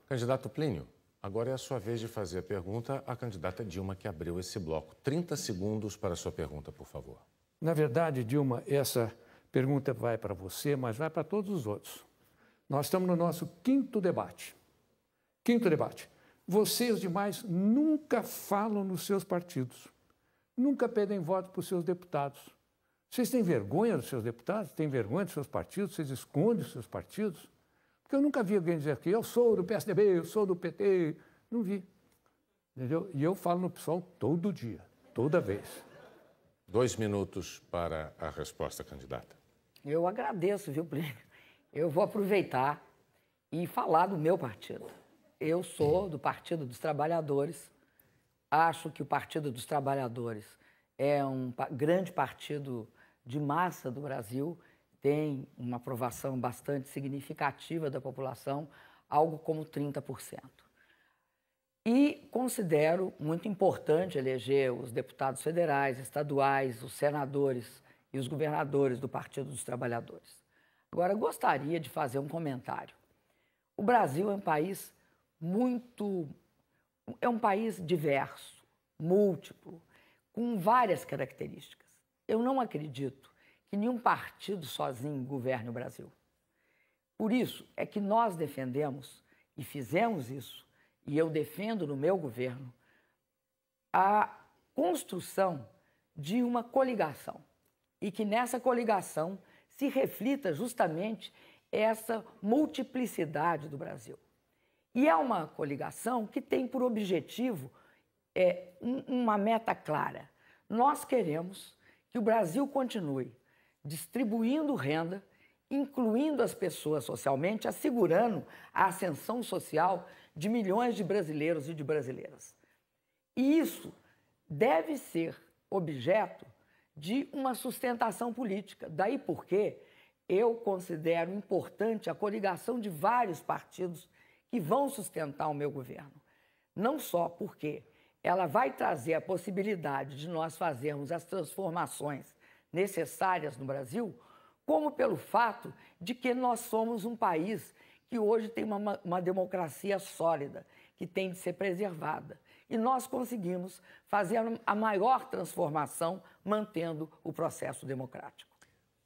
Candidato Plínio, agora é a sua vez de fazer a pergunta à candidata Dilma, que abriu esse bloco. 30 segundos para a sua pergunta, por favor. Na verdade, Dilma, essa pergunta vai para você, mas vai para todos os outros. Nós estamos no nosso 5º debate. 5º debate. Vocês demais nunca falam nos seus partidos. Nunca pedem voto para os seus deputados. Vocês têm vergonha dos seus deputados? Têm vergonha dos seus partidos? Vocês escondem os seus partidos? Porque eu nunca vi alguém dizer que eu sou do PSDB, eu sou do PT. Não vi. Entendeu? E eu falo no PSOL todo dia, toda vez. 2 minutos para a resposta, candidata. Eu agradeço, viu, Plínio? Eu vou aproveitar e falar do meu partido. Eu sou do Partido dos Trabalhadores. Acho que o Partido dos Trabalhadores é um grande partido de massa do Brasil, tem uma aprovação bastante significativa da população, algo como 30%. E considero muito importante eleger os deputados federais, estaduais, os senadores e os governadores do Partido dos Trabalhadores. Agora, gostaria de fazer um comentário. O Brasil é um país diverso, múltiplo, com várias características. Eu não acredito que nenhum partido sozinho governe o Brasil. Por isso é que nós defendemos, e fizemos isso, e eu defendo no meu governo, a construção de uma coligação. E que nessa coligação se reflita justamente essa multiplicidade do Brasil. E é uma coligação que tem por objetivo uma meta clara. Nós queremos que o Brasil continue distribuindo renda, incluindo as pessoas socialmente, assegurando a ascensão social de milhões de brasileiros e de brasileiras. E isso deve ser objeto de uma sustentação política. Daí porque eu considero importante a coligação de vários partidos que vão sustentar o meu governo. Não só porque ela vai trazer a possibilidade de nós fazermos as transformações necessárias no Brasil, como pelo fato de que nós somos um país que hoje tem uma democracia sólida, que tem de ser preservada. E nós conseguimos fazer a maior transformação mantendo o processo democrático.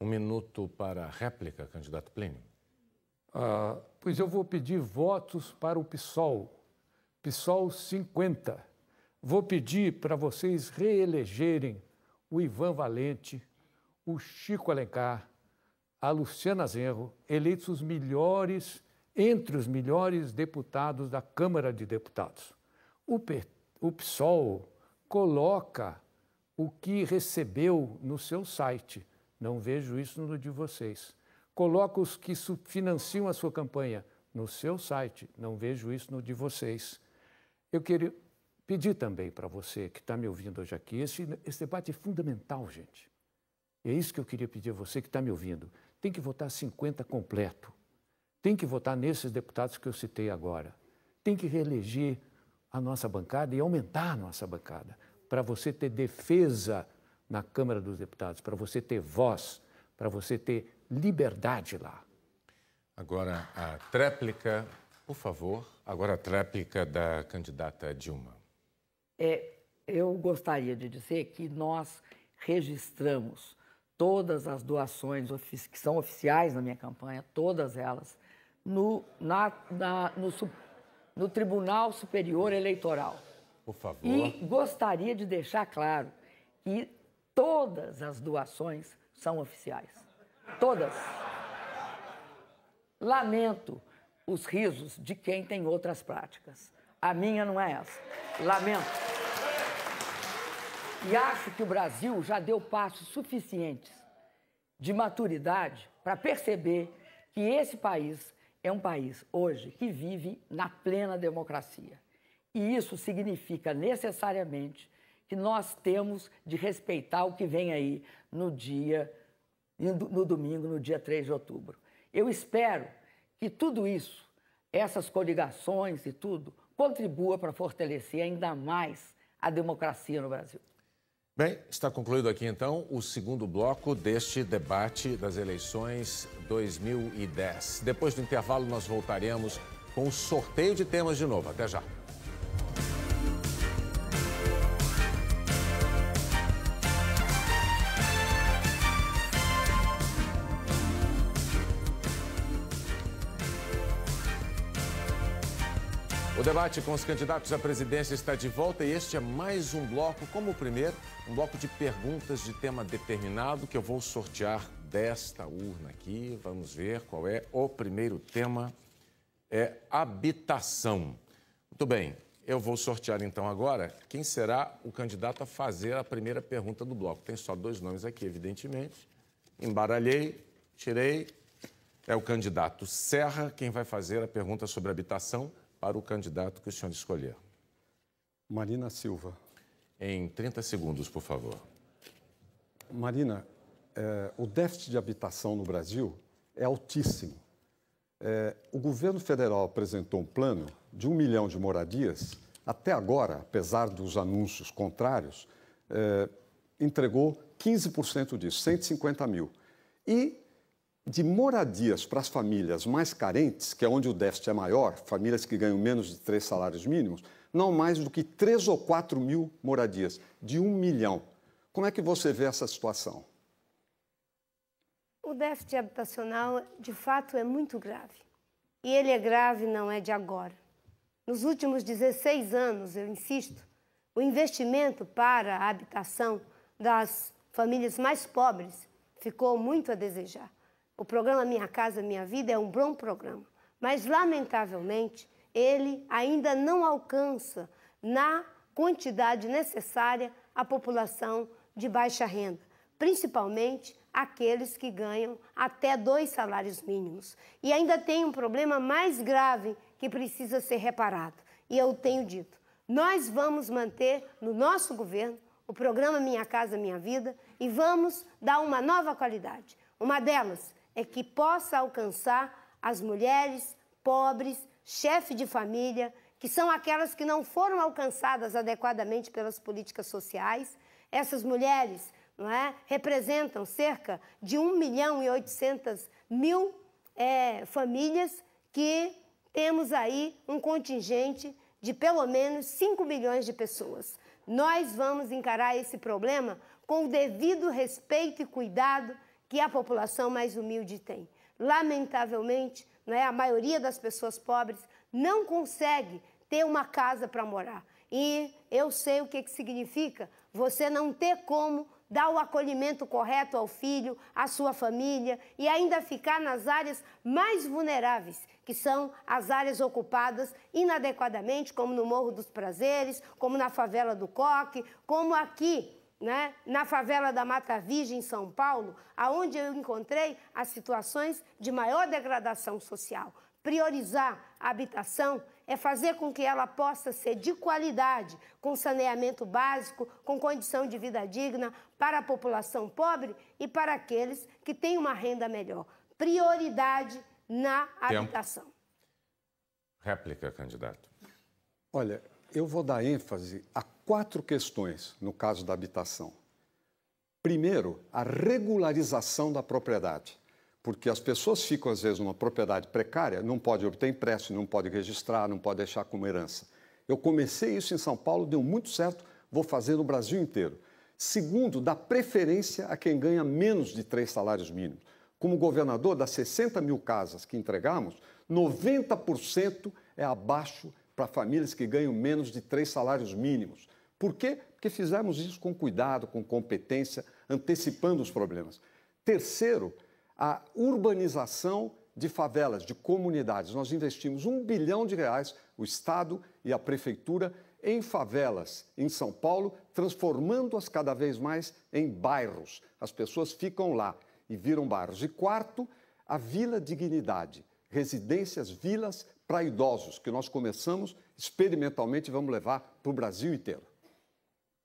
1 minuto para a réplica, candidato Plínio. Pois eu vou pedir votos para o PSOL, PSOL 50. Vou pedir para vocês reelegerem o Ivan Valente, o Chico Alencar, a Luciana Genro, eleitos os melhores, entre os melhores deputados da Câmara de Deputados. O PSOL coloca o que recebeu no seu site. Não vejo isso no de vocês. Coloca os que financiam a sua campanha no seu site. Não vejo isso no de vocês. Eu queria pedir também para você que está me ouvindo hoje aqui, esse debate é fundamental, gente. É isso que eu queria pedir a você que está me ouvindo. Tem que votar 50 completo. Tem que votar nesses deputados que eu citei agora. Tem que reeleger a nossa bancada e aumentar a nossa bancada, para você ter defesa na Câmara dos Deputados, para você ter voz, para você ter liberdade lá. Agora a tréplica, por favor. Agora a tréplica da candidata Dilma. Eu gostaria de dizer que nós registramos todas as doações que são oficiais na minha campanha, todas elas, no Tribunal Superior Eleitoral. Por favor. E gostaria de deixar claro que todas as doações são oficiais. Todas. Lamento os risos de quem tem outras práticas. A minha não é essa. Lamento. E acho que o Brasil já deu passos suficientes de maturidade para perceber que esse país é um país, hoje, que vive na plena democracia. E isso significa, necessariamente, que nós temos de respeitar o que vem aí no domingo, no dia 3 de outubro. Eu espero que tudo isso, essas coligações e tudo, contribua para fortalecer ainda mais a democracia no Brasil. Bem, está concluído aqui, então, o segundo bloco deste debate das eleições 2010. Depois do intervalo, nós voltaremos com o sorteio de temas de novo. Até já. O debate com os candidatos à presidência está de volta e este é mais um bloco, como o primeiro, um bloco de perguntas de tema determinado que eu vou sortear desta urna aqui. Vamos ver qual é o primeiro tema, é habitação. Muito bem, eu vou sortear então agora quem será o candidato a fazer a primeira pergunta do bloco. Tem só 2 nomes aqui, evidentemente. Embaralhei, tirei. É o candidato Serra quem vai fazer a pergunta sobre habitação para o candidato que o senhor escolher. Marina Silva. Em 30 segundos, por favor. Marina, o déficit de habitação no Brasil é altíssimo. O governo federal apresentou um plano de 1 milhão de moradias. Até agora, apesar dos anúncios contrários, entregou 15% disso, 150 mil. E de moradias para as famílias mais carentes, que é onde o déficit é maior, famílias que ganham menos de 3 salários mínimos, não mais do que 3 ou 4 mil moradias, de 1 milhão. Como é que você vê essa situação? O déficit habitacional, de fato, é muito grave. E ele é grave não é de agora. Nos últimos 16 anos, eu insisto, o investimento para a habitação das famílias mais pobres ficou muito a desejar. O programa Minha Casa Minha Vida é um bom programa, mas, lamentavelmente, ele ainda não alcança na quantidade necessária a população de baixa renda, principalmente aqueles que ganham até 2 salários mínimos. E ainda tem um problema mais grave que precisa ser reparado. E eu tenho dito, nós vamos manter no nosso governo o programa Minha Casa Minha Vida e vamos dar uma nova qualidade. Uma delas é que possa alcançar as mulheres pobres, chefe de família, que são aquelas que não foram alcançadas adequadamente pelas políticas sociais. Essas mulheres, não é, representam cerca de 1.800.000 famílias que temos aí um contingente de pelo menos 5 milhões de pessoas. Nós vamos encarar esse problema com o devido respeito e cuidado que a população mais humilde tem. Lamentavelmente, a maioria das pessoas pobres não consegue ter uma casa para morar. E eu sei o que significa você não ter como dar o acolhimento correto ao filho, à sua família e ainda ficar nas áreas mais vulneráveis, que são as áreas ocupadas inadequadamente, como no Morro dos Prazeres, como na favela do Coque, como aqui, na favela da Mata Virgem, em São Paulo, onde eu encontrei as situações de maior degradação social. Priorizar a habitação é fazer com que ela possa ser de qualidade, com saneamento básico, com condição de vida digna para a população pobre e para aqueles que têm uma renda melhor. Prioridade na habitação. Réplica, candidato. Olha, eu vou dar ênfase a 4 questões no caso da habitação. Primeiro, a regularização da propriedade. Porque as pessoas ficam, às vezes, numa propriedade precária, não pode obter empréstimo, não pode registrar, não pode deixar como herança. Eu comecei isso em São Paulo, deu muito certo, vou fazer no Brasil inteiro. Segundo, dar preferência a quem ganha menos de 3 salários mínimos. Como governador, das 60 mil casas que entregamos, 90% é abaixo para famílias que ganham menos de 3 salários mínimos. Por quê? Porque fizemos isso com cuidado, com competência, antecipando os problemas. Terceiro, a urbanização de favelas, de comunidades. Nós investimos R$1 bilhão, o Estado e a Prefeitura, em favelas em São Paulo, transformando-as cada vez mais em bairros. As pessoas ficam lá e viram bairros. E quarto, a Vila Dignidade, residências, vilas para idosos, que nós começamos experimentalmente e vamos levar para o Brasil inteiro.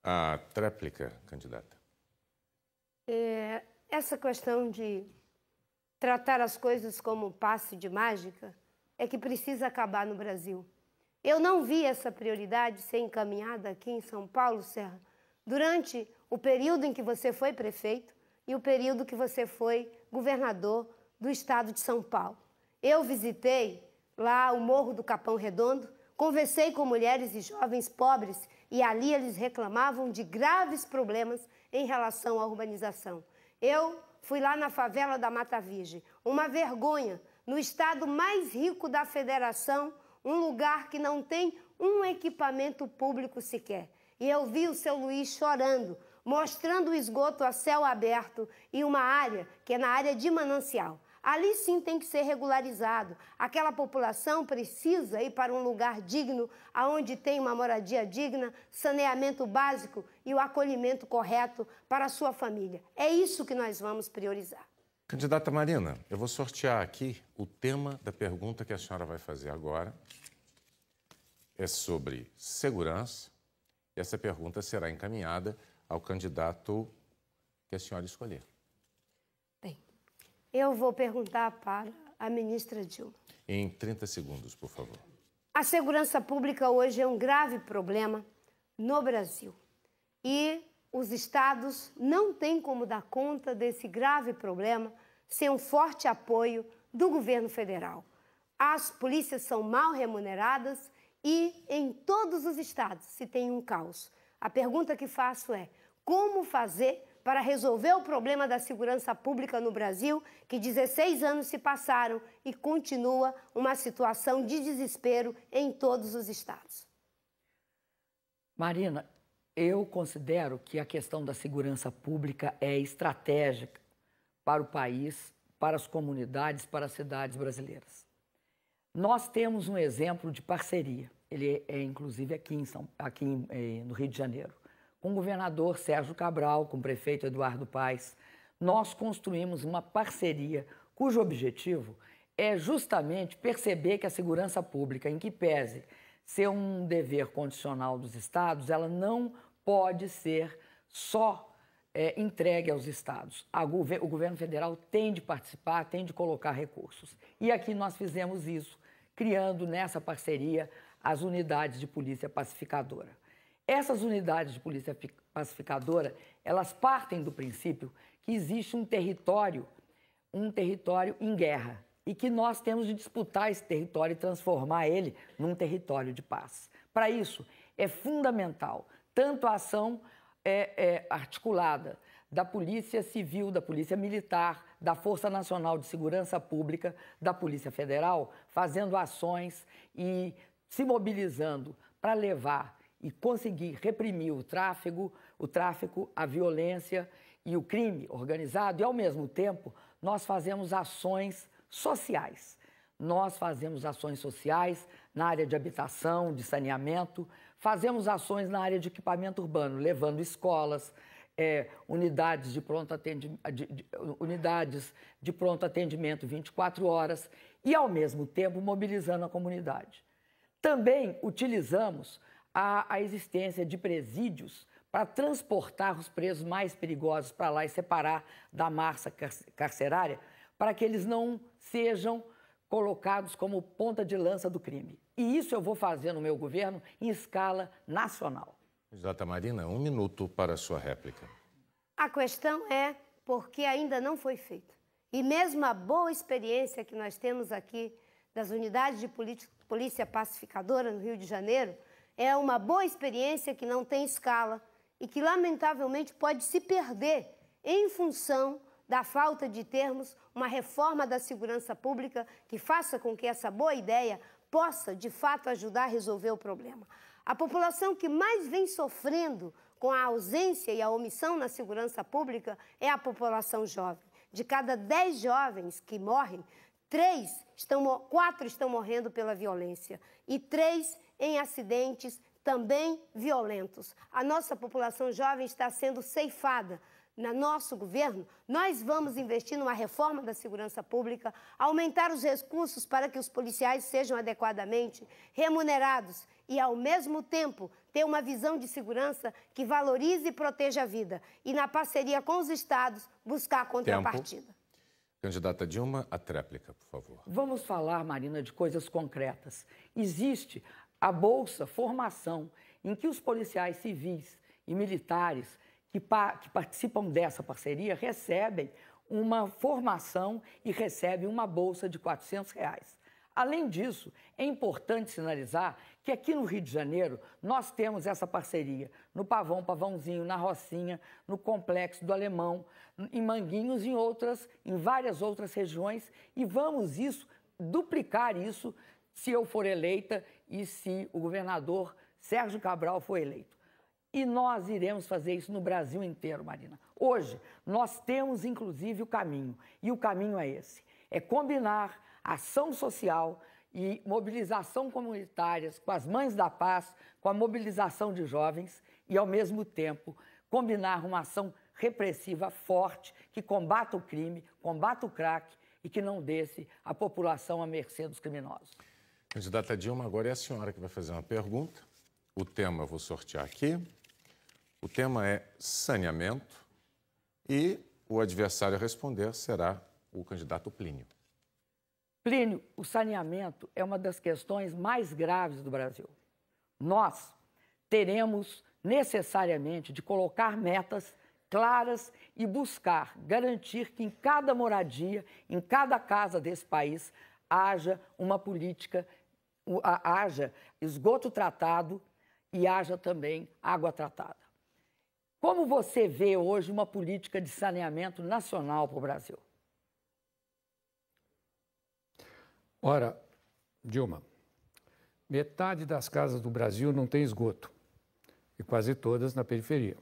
A tréplica, candidata. Essa questão de tratar as coisas como um passe de mágica é que precisa acabar no Brasil. Eu não vi essa prioridade ser encaminhada aqui em São Paulo, Serra, durante o período em que você foi prefeito e o período que você foi governador do estado de São Paulo. Eu visitei lá o Morro do Capão Redondo, conversei com mulheres e jovens pobres e ali eles reclamavam de graves problemas em relação à urbanização. Eu fui lá na favela da Mata Virgem, uma vergonha, no estado mais rico da federação, um lugar que não tem um equipamento público sequer. E eu vi o seu Luiz chorando, mostrando o esgoto a céu aberto e uma área que é na área de manancial. Ali sim tem que ser regularizado. Aquela população precisa ir para um lugar digno, onde tem uma moradia digna, saneamento básico e o acolhimento correto para a sua família. É isso que nós vamos priorizar. Candidata Marina, eu vou sortear aqui o tema da pergunta que a senhora vai fazer agora. É sobre segurança. E essa pergunta será encaminhada ao candidato que a senhora escolher. Bem, eu vou perguntar para a ministra Dilma. Em 30 segundos, por favor. A segurança pública hoje é um grave problema no Brasil. E os estados não têm como dar conta desse grave problema sem um forte apoio do governo federal. As polícias são mal remuneradas e em todos os estados se tem um caos. A pergunta que faço é: como fazer para resolver o problema da segurança pública no Brasil, que 16 anos se passaram e continua uma situação de desespero em todos os estados? Marina, eu considero que a questão da segurança pública é estratégica para o país, para as comunidades, para as cidades brasileiras. Nós temos um exemplo de parceria, ele é inclusive aqui no Rio de Janeiro, com o governador Sérgio Cabral, com o prefeito Eduardo Paes. Nós construímos uma parceria cujo objetivo é justamente perceber que a segurança pública, em que pese ser um dever condicional dos estados, ela não pode ser só entregue aos estados. O governo federal tem de participar, tem de colocar recursos. E aqui nós fizemos isso, criando nessa parceria as unidades de polícia pacificadora. Essas unidades de polícia pacificadora, elas partem do princípio que existe um território em guerra e que nós temos de disputar esse território e transformar ele num território de paz. Para isso, é fundamental tanto a ação articulada da Polícia Civil, da Polícia Militar, da Força Nacional de Segurança Pública, da Polícia Federal, fazendo ações e se mobilizando para levar e conseguir reprimir o tráfico, a violência e o crime organizado. E, ao mesmo tempo, nós fazemos ações sociais. Nós fazemos ações sociais na área de habitação, de saneamento, fazemos ações na área de equipamento urbano, levando escolas, unidades de pronto atendimento 24 horas e, ao mesmo tempo, mobilizando a comunidade. Também utilizamos a existência de presídios para transportar os presos mais perigosos para lá e separar da massa carcerária, para que eles não sejam colocados como ponta de lança do crime. E isso eu vou fazer no meu governo em escala nacional. Candidata Marina, 1 minuto para a sua réplica. A questão é porque ainda não foi feito. E mesmo a boa experiência que nós temos aqui das unidades de polícia pacificadora no Rio de Janeiro é uma boa experiência que não tem escala e que, lamentavelmente, pode se perder em função da falta de termos uma reforma da segurança pública que faça com que essa boa ideia possa, de fato, ajudar a resolver o problema. A população que mais vem sofrendo com a ausência e a omissão na segurança pública é a população jovem. De cada 10 jovens que morrem, 4 estão morrendo pela violência e 3 em acidentes também violentos. A nossa população jovem está sendo ceifada. No nosso governo, nós vamos investir numa reforma da segurança pública, aumentar os recursos para que os policiais sejam adequadamente remunerados e, ao mesmo tempo, ter uma visão de segurança que valorize e proteja a vida. E, na parceria com os estados, buscar a contrapartida. Candidata Dilma, a tréplica, por favor. Vamos falar, Marina, de coisas concretas. Existe a Bolsa Formação, em que os policiais civis e militares que participam dessa parceria recebem uma formação e recebem uma bolsa de R$400. Além disso, é importante sinalizar que aqui no Rio de Janeiro nós temos essa parceria no Pavãozinho, na Rocinha, no Complexo do Alemão, em Manguinhos, em várias outras regiões, e vamos duplicar isso se eu for eleita e se o governador Sérgio Cabral for eleito. E nós iremos fazer isso no Brasil inteiro, Marina. Hoje, nós temos, inclusive, o caminho. E o caminho é esse. É combinar ação social e mobilização comunitárias com as Mães da Paz, com a mobilização de jovens e, ao mesmo tempo, combinar uma ação repressiva forte que combata o crime, combata o crack e que não deixe a população à mercê dos criminosos. Candidata Dilma, agora é a senhora que vai fazer uma pergunta. O tema eu vou sortear aqui. O tema é saneamento, E o adversário a responder será o candidato Plínio. Plínio, o saneamento é uma das questões mais graves do Brasil. Nós teremos necessariamente de colocar metas claras e buscar garantir que em cada moradia, em cada casa desse país, haja uma política, haja esgoto tratado e haja também água tratada. Como você vê hoje uma política de saneamento nacional para o Brasil? Ora, Dilma, metade das casas do Brasil não tem esgoto, e quase todas na periferia.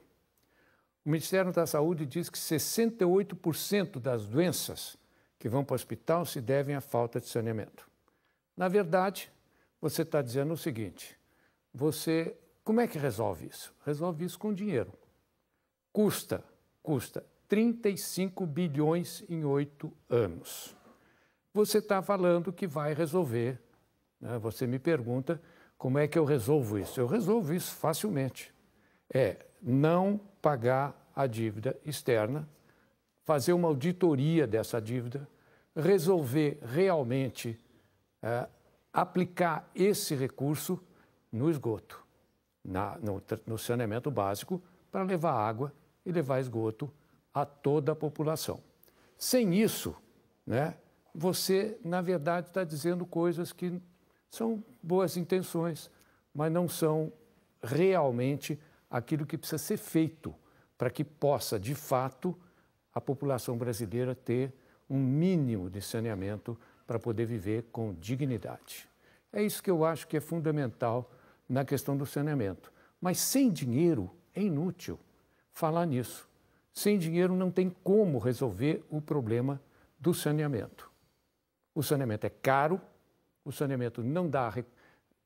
O Ministério da Saúde diz que 68% das doenças que vão para o hospital se devem à falta de saneamento. Na verdade, você está dizendo o seguinte, como é que resolve isso? Resolve isso com dinheiro. Custa 35 bilhões em 8 anos. Você está falando que vai resolver, né? Você me pergunta como é que eu resolvo isso. Eu resolvo isso facilmente. Não pagar a dívida externa, fazer uma auditoria dessa dívida, resolver realmente aplicar esse recurso no esgoto, no saneamento básico, para levar água e levar esgoto a toda a população. Sem isso, né, você, na verdade, está dizendo coisas que são boas intenções, mas não são realmente aquilo que precisa ser feito para que possa, de fato, a população brasileira ter um mínimo de saneamento para poder viver com dignidade. É isso que eu acho que é fundamental na questão do saneamento. Mas sem dinheiro é inútil falar nisso. Sem dinheiro não tem como resolver o problema do saneamento. O saneamento é caro, o saneamento não dá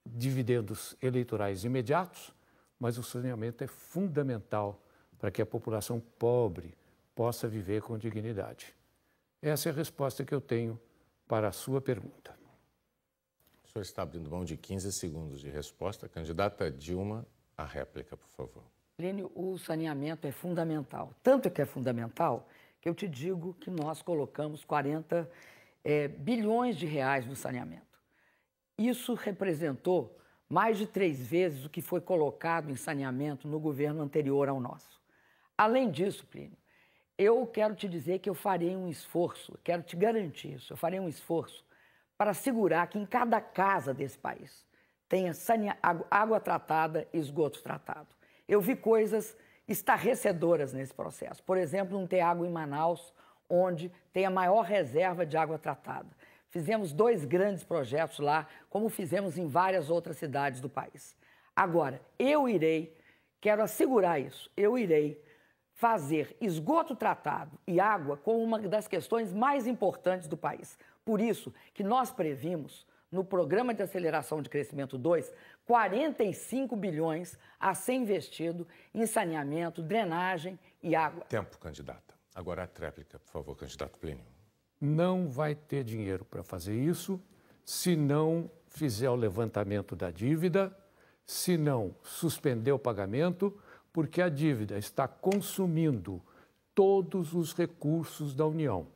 dividendos eleitorais imediatos, mas o saneamento é fundamental para que a população pobre possa viver com dignidade. Essa é a resposta que eu tenho para a sua pergunta. O senhor está abrindo mão de 15 segundos de resposta. Candidata Dilma, a réplica, por favor. Plínio, o saneamento é fundamental. Tanto que é fundamental que eu te digo que nós colocamos 40 bilhões de reais no saneamento. Isso representou mais de 3 vezes o que foi colocado em saneamento no governo anterior ao nosso. Além disso, Plínio, eu quero te dizer que eu farei um esforço, quero te garantir isso, eu farei um esforço para assegurar que em cada casa desse país tenha água tratada e esgoto tratado. Eu vi coisas estarrecedoras nesse processo. Por exemplo, não ter água em Manaus, onde tem a maior reserva de água tratada. Fizemos 2 grandes projetos lá, como fizemos em várias outras cidades do país. Agora, quero assegurar isso, eu irei fazer esgoto tratado e água como uma das questões mais importantes do país. Por isso que nós previmos, no Programa de Aceleração de Crescimento 2, 45 bilhões a ser investido em saneamento, drenagem e água. Tempo, candidata. Agora a tréplica, por favor, candidato Plínio. Não vai ter dinheiro para fazer isso se não fizer o levantamento da dívida, se não suspender o pagamento, porque a dívida está consumindo todos os recursos da União.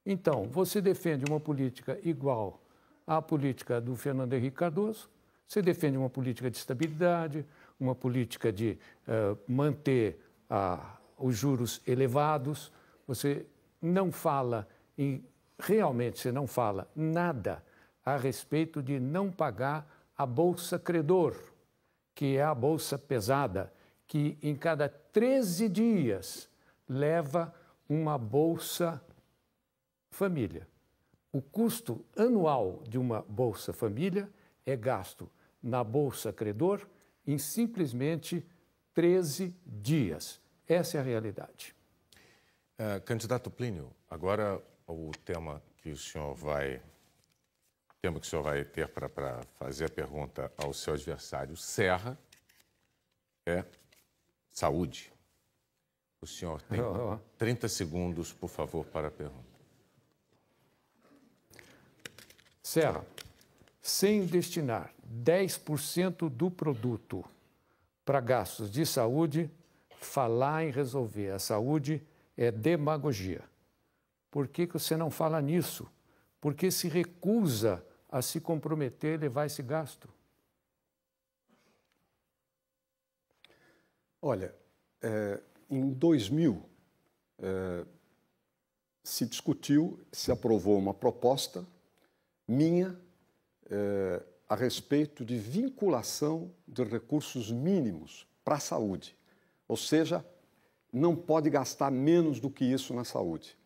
Então, você defende uma política igual à política do Fernando Henrique Cardoso, você defende uma política de estabilidade, uma política de manter os juros elevados, você não fala realmente você não fala nada a respeito de não pagar a Bolsa Credor, que é a bolsa pesada, que em cada 13 dias leva uma Bolsa Família. O custo anual de uma Bolsa Família é gasto na Bolsa Credor em simplesmente 13 dias. Essa é a realidade. Candidato Plínio, agora o tema que o senhor vai ter para fazer a pergunta ao seu adversário, Serra, é saúde. O senhor tem 30 segundos, por favor, para a pergunta. Serra, sem destinar 10% do produto para gastos de saúde, falar em resolver a saúde é demagogia. Por que você não fala nisso? Por que se recusa a se comprometer e levar esse gasto? Olha, em 2000, se discutiu, se aprovou uma proposta minha a respeito de vinculação de recursos mínimos para a saúde. Ou seja, não pode gastar menos do que isso na saúde.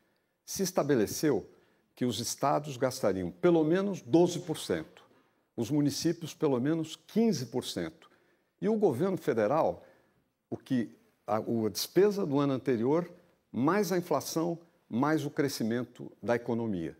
Se estabeleceu que os estados gastariam pelo menos 12%, os municípios pelo menos 15%. E o governo federal, a despesa do ano anterior, mais a inflação, mais o crescimento da economia.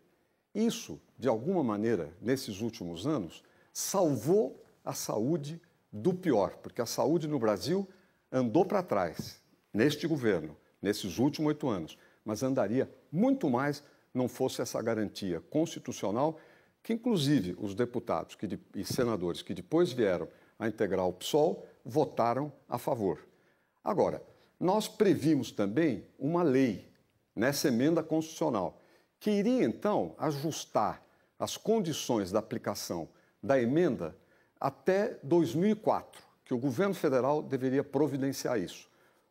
Isso, de alguma maneira, nesses últimos anos, salvou a saúde do pior, porque a saúde no Brasil andou para trás, neste governo, nesses últimos 8 anos, mas andaria muito mais não fosse essa garantia constitucional que, inclusive, os deputados e senadores que depois vieram a integrar o PSOL votaram a favor. Agora, nós previmos também uma lei nessa emenda constitucional que iria, então, ajustar as condições da aplicação da emenda até 2004, que o governo federal deveria providenciar isso.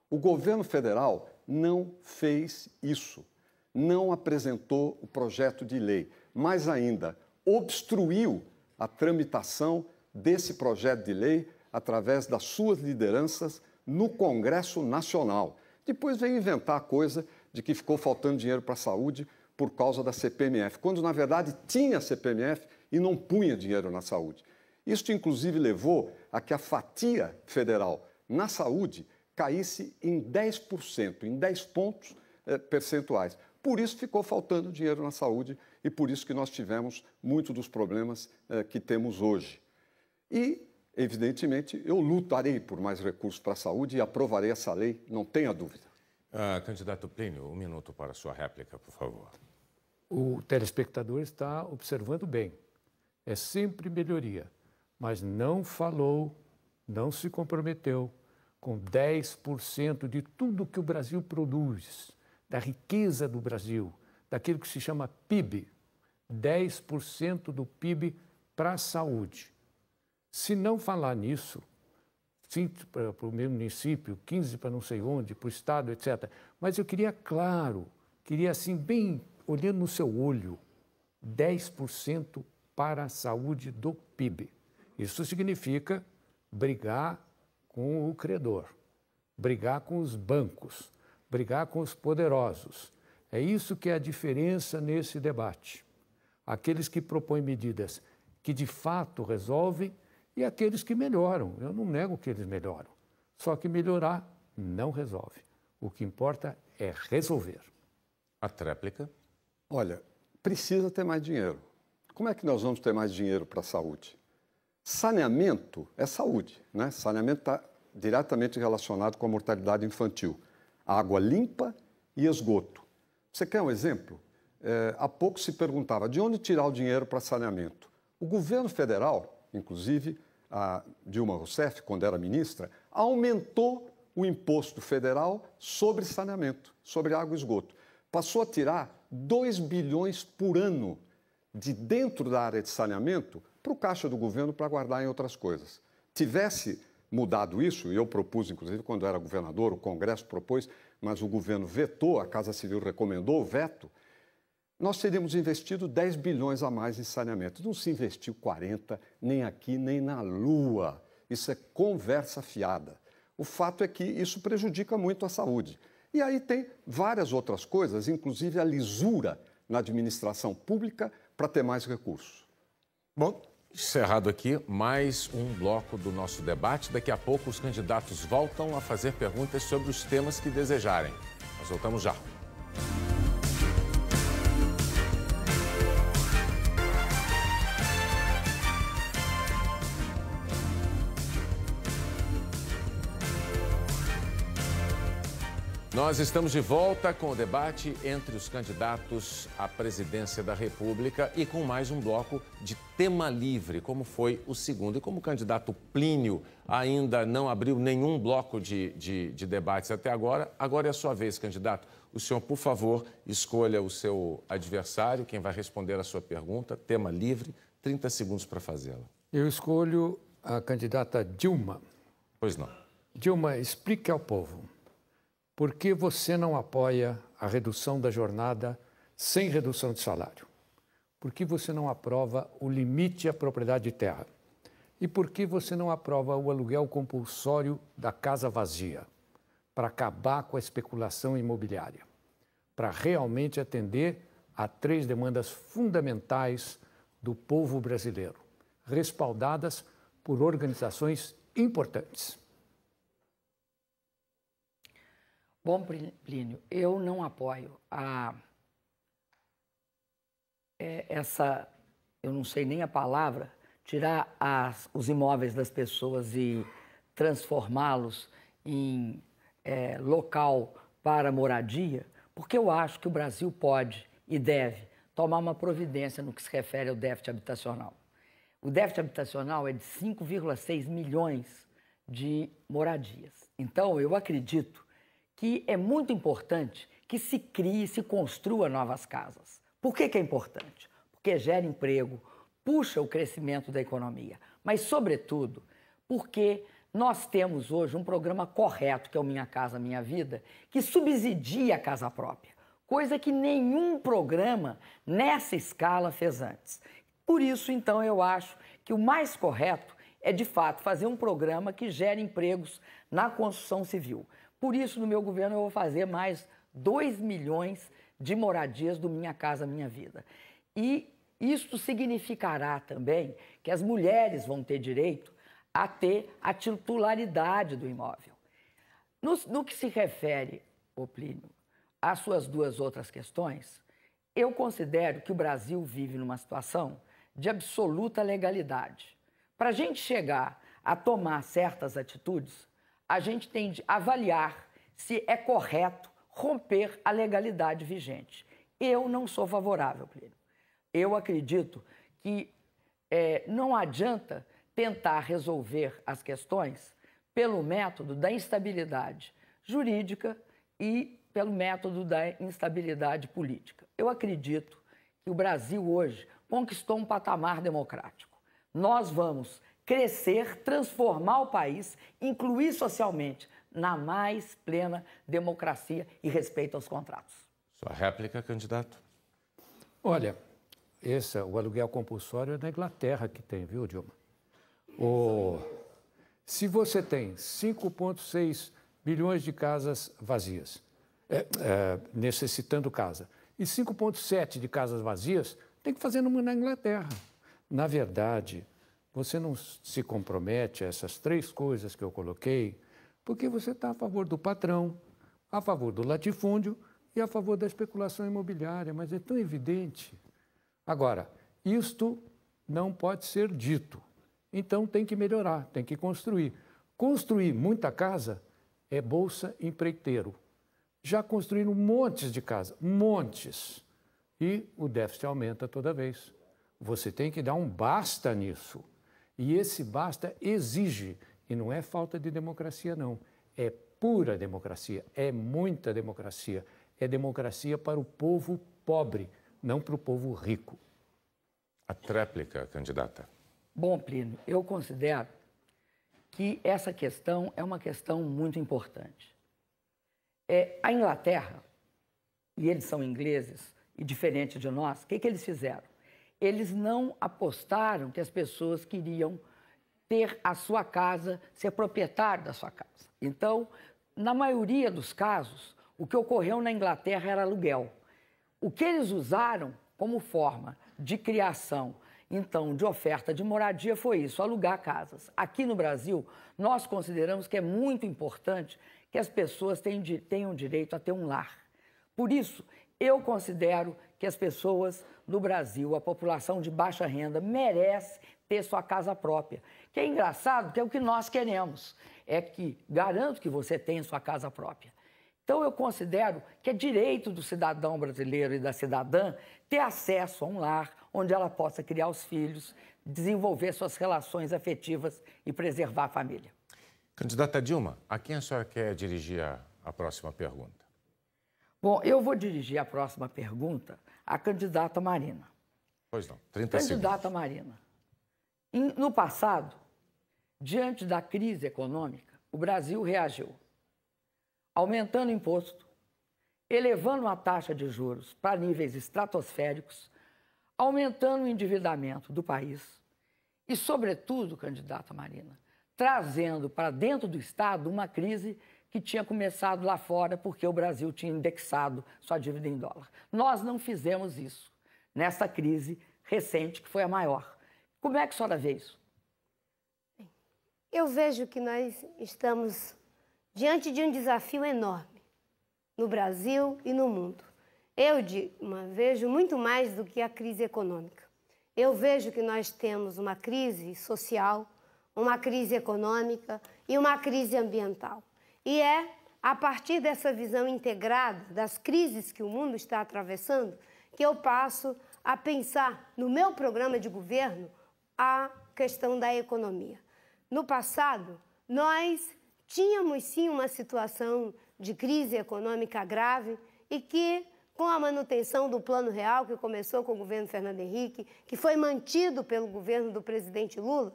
O governo federal não fez isso, não apresentou o projeto de lei, mais ainda, obstruiu a tramitação desse projeto de lei através das suas lideranças no Congresso Nacional. Depois veio inventar a coisa de que ficou faltando dinheiro para a saúde por causa da CPMF, quando, na verdade, tinha CPMF e não punha dinheiro na saúde. Isso, inclusive, levou a que a fatia federal na saúde caísse em 10%, em 10 pontos percentuais. Por isso ficou faltando dinheiro na saúde e por isso que nós tivemos muitos dos problemas que temos hoje. E, evidentemente, eu lutarei por mais recursos para a saúde e aprovarei essa lei, não tenha dúvida. Candidato Plínio, 1 minuto para a sua réplica, por favor. O telespectador está observando bem. É sempre melhoria, mas não falou, não se comprometeu com 10% de tudo que o Brasil produz, da riqueza do Brasil, daquilo que se chama PIB, 10% do PIB para a saúde. Se não falar nisso, 5 para o meu município, 15 para não sei onde, para o Estado, etc. Mas eu queria claro, queria assim, bem olhando no seu olho, 10% para a saúde do PIB. Isso significa brigar com o credor, brigar com os bancos, brigar com os poderosos. É isso que é a diferença nesse debate. Aqueles que propõem medidas que de fato resolvem e aqueles que melhoram. Eu não nego que eles melhoram. Só que melhorar não resolve. O que importa é resolver. A tréplica. Olha, precisa ter mais dinheiro. Como é que nós vamos ter mais dinheiro para a saúde? Saneamento é saúde, né? Saneamento está diretamente relacionado com a mortalidade infantil. Água limpa e esgoto. Você quer um exemplo? Há pouco se perguntava de onde tirar o dinheiro para saneamento. O governo federal, inclusive a Dilma Rousseff, quando era ministra, aumentou o imposto federal sobre saneamento, sobre água e esgoto. Passou a tirar 2 bilhões por ano de dentro da área de saneamento para o caixa do governo para guardar em outras coisas. Tivesse mudado isso, e eu propus, inclusive, quando era governador, o Congresso propôs, mas o governo vetou, a Casa Civil recomendou o veto, nós teríamos investido 10 bilhões a mais em saneamento. Não se investiu 40, nem aqui, nem na Lua. Isso é conversa fiada. O fato é que isso prejudica muito a saúde. E aí tem várias outras coisas, inclusive a lisura na administração pública para ter mais recursos. Bom, encerrado aqui mais um bloco do nosso debate. Daqui a pouco os candidatos voltam a fazer perguntas sobre os temas que desejarem. Nós voltamos já. Nós estamos de volta com o debate entre os candidatos à presidência da República e com mais um bloco de tema livre, como foi o segundo. E como o candidato Plínio ainda não abriu nenhum bloco de debates até agora, agora é a sua vez, candidato. O senhor, por favor, escolha o seu adversário, quem vai responder a sua pergunta. Tema livre, 30 segundos para fazê-la. Eu escolho a candidata Dilma. Pois não. Dilma, explique ao povo por que você não apoia a redução da jornada sem redução de salário. Por que você não aprova o limite à propriedade de terra? E por que você não aprova o aluguel compulsório da casa vazia? Para acabar com a especulação imobiliária. Para realmente atender a 3 demandas fundamentais do povo brasileiro, respaldadas por organizações importantes. Bom, Plínio, eu não apoio eu não sei nem a palavra, tirar os imóveis das pessoas e transformá-los em local para moradia, porque eu acho que o Brasil pode e deve tomar uma providência no que se refere ao déficit habitacional. O déficit habitacional é de 5,6 milhões de moradias. Então, eu acredito que é muito importante que se crie, se construa novas casas. Por que é importante? Porque gera emprego, puxa o crescimento da economia, mas, sobretudo, porque nós temos hoje um programa correto, que é o Minha Casa Minha Vida, que subsidia a casa própria, coisa que nenhum programa nessa escala fez antes. Por isso, então, eu acho que o mais correto é, de fato, fazer um programa que gere empregos na construção civil. Por isso, no meu governo, eu vou fazer mais 2 milhões de moradias do Minha Casa Minha Vida. E isso significará também que as mulheres vão ter direito a ter a titularidade do imóvel. No que se refere, Plínio, às suas 2 outras questões, eu considero que o Brasil vive numa situação de absoluta legalidade. Para a gente chegar a tomar certas atitudes, a gente tem de avaliar se é correto romper a legalidade vigente. Eu não sou favorável, Plínio. Eu acredito que não adianta tentar resolver as questões pelo método da instabilidade jurídica e pelo método da instabilidade política. Eu acredito que o Brasil hoje conquistou um patamar democrático. Nós vamos crescer, transformar o país, incluir socialmente na mais plena democracia e respeito aos contratos. Sua réplica, candidato? Olha, o aluguel compulsório é na Inglaterra que tem, viu, Dilma? Se você tem 5,6 bilhões de casas vazias, necessitando casa, e 5,7 de casas vazias, tem que fazer na Inglaterra. Na verdade, você não se compromete a essas 3 coisas que eu coloquei, porque você está a favor do patrão, a favor do latifúndio e a favor da especulação imobiliária, mas é tão evidente. Agora, isto não pode ser dito. Então, tem que melhorar, tem que construir. Construir muita casa é bolsa empreiteiro. Já construíram montes de casa, montes. E o déficit aumenta toda vez. Você tem que dar um basta nisso. E esse basta exige, e não é falta de democracia, não. É pura democracia, é muita democracia. É democracia para o povo pobre, não para o povo rico. A tréplica, candidata. Bom, Plínio, eu considero que essa questão é uma questão muito importante. A Inglaterra, e eles são ingleses, e diferente de nós, o que eles fizeram? Eles não apostaram que as pessoas queriam ter a sua casa, ser proprietário da sua casa. Então, na maioria dos casos, o que ocorreu na Inglaterra era aluguel. O que eles usaram como forma de criação, então, de oferta de moradia foi isso, alugar casas. Aqui no Brasil, nós consideramos que é muito importante que as pessoas tenham direito a ter um lar. Por isso, eu considero que as pessoas no Brasil, a população de baixa renda, merece ter sua casa própria. Que é engraçado, que é o que nós queremos. É que garanto que você tenha sua casa própria. Então, eu considero que é direito do cidadão brasileiro e da cidadã ter acesso a um lar onde ela possa criar os filhos, desenvolver suas relações afetivas e preservar a família. Candidata Dilma, a quem a senhora quer dirigir a próxima pergunta? Bom, eu vou dirigir a próxima pergunta à candidata Marina. Pois não, 30 segundos. Candidata Marina, no passado, diante da crise econômica, o Brasil reagiu, aumentando o imposto, elevando a taxa de juros para níveis estratosféricos, aumentando o endividamento do país e, sobretudo, candidata Marina, trazendo para dentro do Estado uma crise que tinha começado lá fora porque o Brasil tinha indexado sua dívida em dólar. Nós não fizemos isso nessa crise recente, que foi a maior. Como é que a senhora vê isso? Eu vejo que nós estamos diante de um desafio enorme no Brasil e no mundo. Eu, Dilma, vejo muito mais do que a crise econômica. Eu vejo que nós temos uma crise social, uma crise econômica e uma crise ambiental. E é a partir dessa visão integrada das crises que o mundo está atravessando que eu passo a pensar no meu programa de governo a questão da economia. No passado, nós tínhamos sim uma situação de crise econômica grave e que, com a manutenção do Plano Real, que começou com o governo Fernando Henrique, que foi mantido pelo governo do presidente Lula,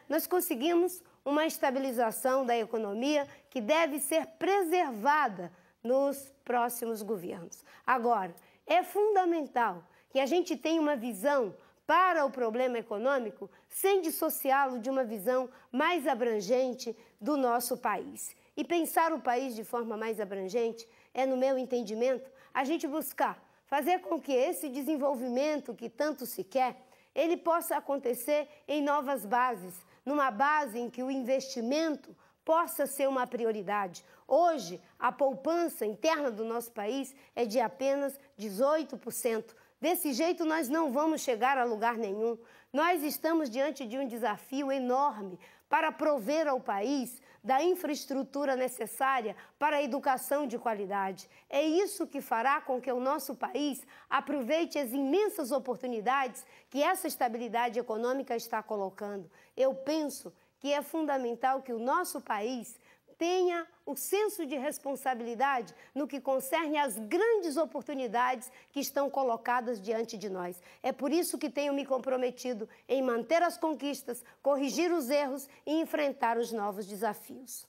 nós conseguimos uma estabilização da economia que deve ser preservada nos próximos governos. Agora, é fundamental que a gente tenha uma visão para o problema econômico sem dissociá-lo de uma visão mais abrangente do nosso país. E pensar o país de forma mais abrangente é, no meu entendimento, a gente buscar fazer com que esse desenvolvimento que tanto se quer, ele possa acontecer em novas bases, numa base em que o investimento possa ser uma prioridade. Hoje, a poupança interna do nosso país é de apenas 18%. Desse jeito, nós não vamos chegar a lugar nenhum. Nós estamos diante de um desafio enorme para prover ao país da infraestrutura necessária para a educação de qualidade. É isso que fará com que o nosso país aproveite as imensas oportunidades que essa estabilidade econômica está colocando. Eu penso que é fundamental que o nosso país tenha o senso de responsabilidade no que concerne às grandes oportunidades que estão colocadas diante de nós. É por isso que tenho me comprometido em manter as conquistas, corrigir os erros e enfrentar os novos desafios.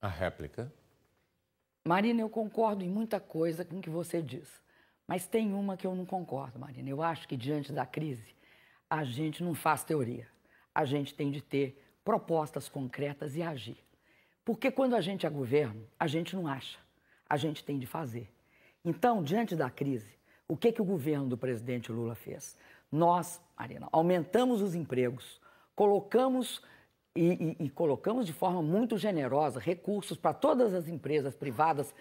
A réplica. Marina, eu concordo em muita coisa com o que você diz, mas tem uma que eu não concordo, Marina. Eu acho que diante da crise, a gente não faz teoria. A gente tem de ter propostas concretas e agir. Porque quando a gente é governo, a gente não acha, a gente tem de fazer. Então, diante da crise, o que o governo do presidente Lula fez? Nós, Marina, aumentamos os empregos, colocamos colocamos de forma muito generosa recursos para todas as empresas privadas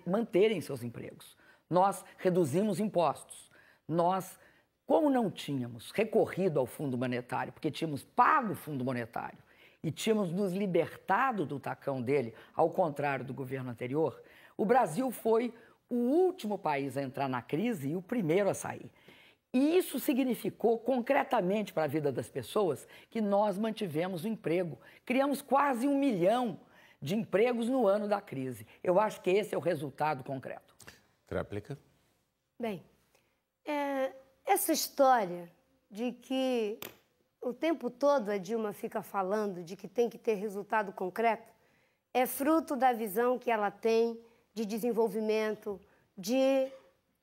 manterem seus empregos. Nós reduzimos impostos. Nós, como não tínhamos recorrido ao Fundo Monetário, porque tínhamos pago o Fundo Monetário, e tínhamos nos libertado do tacão dele, ao contrário do governo anterior, o Brasil foi o último país a entrar na crise e o primeiro a sair. E isso significou concretamente para a vida das pessoas que nós mantivemos o emprego. Criamos quase 1 milhão de empregos no ano da crise. Eu acho que esse é o resultado concreto. Tréplica. Bem, essa história de que o tempo todo a Dilma fica falando de que tem que ter resultado concreto é fruto da visão que ela tem de desenvolvimento, de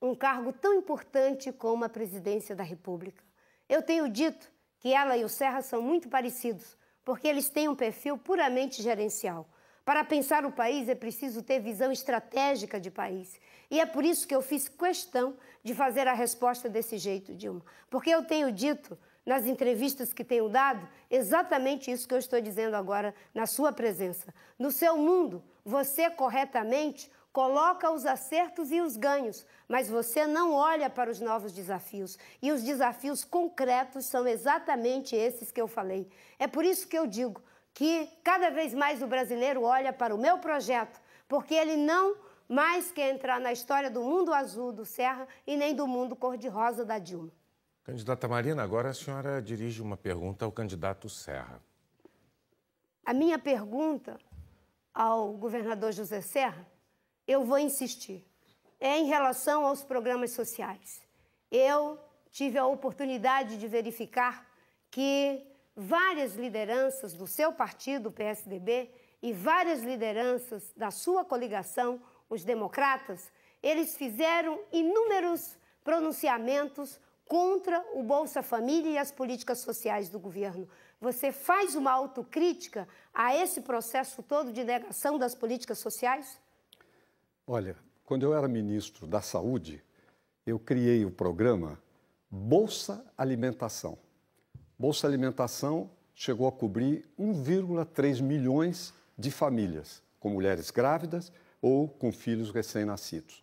um cargo tão importante como a presidência da República. Eu tenho dito que ela e o Serra são muito parecidos, porque eles têm um perfil puramente gerencial. Para pensar o país é preciso ter visão estratégica de país. E é por isso que eu fiz questão de fazer a resposta desse jeito, Dilma. Porque eu tenho dito, nas entrevistas que tenho dado, exatamente isso que eu estou dizendo agora na sua presença. No seu mundo, você corretamente coloca os acertos e os ganhos, mas você não olha para os novos desafios. E os desafios concretos são exatamente esses que eu falei. É por isso que eu digo que cada vez mais o brasileiro olha para o meu projeto, porque ele não mais quer entrar na história do mundo azul do Serra e nem do mundo cor-de-rosa da Dilma. Candidata Marina, agora a senhora dirige uma pergunta ao candidato Serra. A minha pergunta ao governador José Serra, eu vou insistir, é em relação aos programas sociais. Eu tive a oportunidade de verificar que várias lideranças do seu partido, o PSDB, e várias lideranças da sua coligação, os democratas, eles fizeram inúmeros pronunciamentos contra o Bolsa Família e as políticas sociais do governo. Você faz uma autocrítica a esse processo todo de negação das políticas sociais? Olha, quando eu era ministro da Saúde, eu criei o programa Bolsa Alimentação. Bolsa Alimentação chegou a cobrir 1,3 milhões de famílias, com mulheres grávidas ou com filhos recém-nascidos,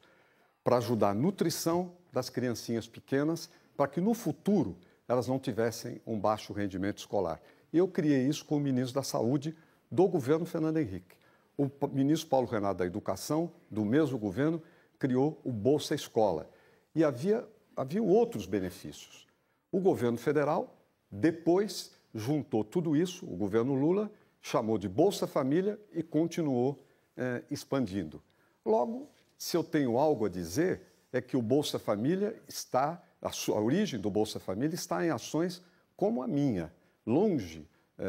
para ajudar a nutrição das criancinhas pequenas, para que no futuro elas não tivessem um baixo rendimento escolar. E eu criei isso com o ministro da Saúde do governo Fernando Henrique. O ministro Paulo Renato da Educação, do mesmo governo, criou o Bolsa Escola. E havia outros benefícios. O governo federal, depois, juntou tudo isso, o governo Lula chamou de Bolsa Família e continuou expandindo. Logo, se eu tenho algo a dizer, é que o Bolsa Família a origem do Bolsa Família está em ações como a minha. Longe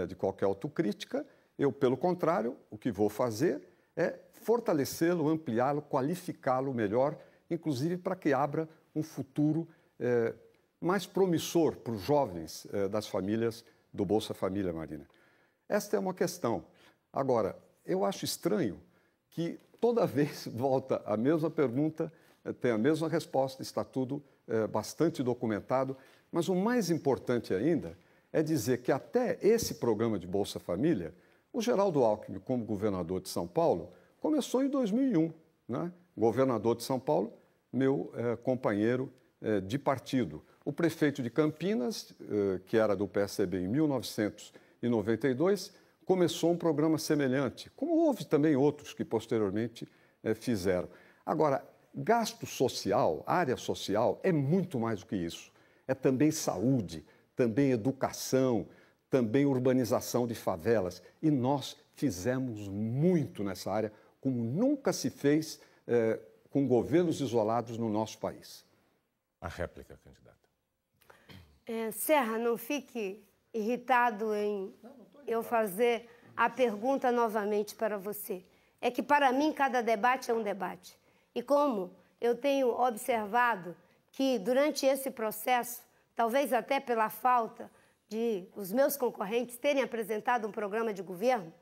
de qualquer autocrítica, eu, pelo contrário, o que vou fazer é fortalecê-lo, ampliá-lo, qualificá-lo melhor, inclusive para que abra um futuro mais promissor para os jovens das famílias do Bolsa Família, Marina. Esta é uma questão. Agora, eu acho estranho que toda vez volta a mesma pergunta, tem a mesma resposta, está tudo bastante documentado, mas o mais importante ainda é dizer que até esse programa de Bolsa Família, o Geraldo Alckmin, como governador de São Paulo, começou em 2001, né? Governador de São Paulo, meu companheiro de partido. O prefeito de Campinas, que era do PSDB em 1992, começou um programa semelhante, como houve também outros que posteriormente fizeram. Agora, gasto social, área social, é muito mais do que isso. É também saúde, também educação, também urbanização de favelas. E nós fizemos muito nessa área, como nunca se fez com governos isolados no nosso país. A réplica, candidata. Serra, não fique irritado em eu fazer a pergunta novamente para você. É que, para mim, cada debate é um debate. E como eu tenho observado que, durante esse processo, talvez até pela falta de os meus concorrentes terem apresentado um programa de governo,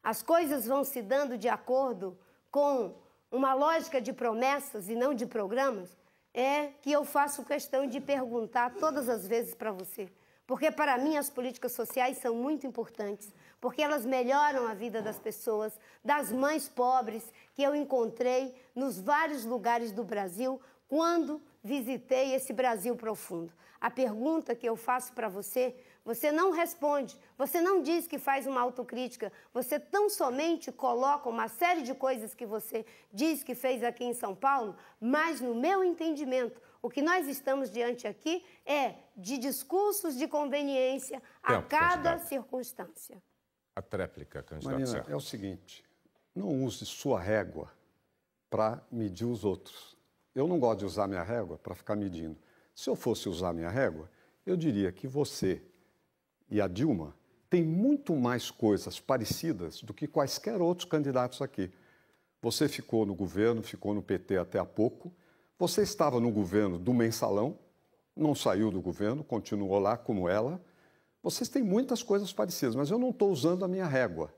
as coisas vão se dando de acordo com uma lógica de promessas e não de programas, é que eu faço questão de perguntar todas as vezes para você. Porque, para mim, as políticas sociais são muito importantes, porque elas melhoram a vida das pessoas, das mães pobres que eu encontrei nos vários lugares do Brasil quando visitei esse Brasil profundo. A pergunta que eu faço para você, você não responde, você não diz que faz uma autocrítica, você tão somente coloca uma série de coisas que você diz que fez aqui em São Paulo, mas, no meu entendimento, o que nós estamos diante aqui é de discursos de conveniência a cada circunstância. A tréplica, candidata. Marina, é o seguinte, não use sua régua para medir os outros. Eu não gosto de usar minha régua para ficar medindo. Se eu fosse usar minha régua, eu diria que você e a Dilma têm muito mais coisas parecidas do que quaisquer outros candidatos aqui. Você ficou no governo, ficou no PT até há pouco. Você estava no governo do Mensalão, não saiu do governo, continuou lá como ela. Vocês têm muitas coisas parecidas, mas eu não estou usando a minha régua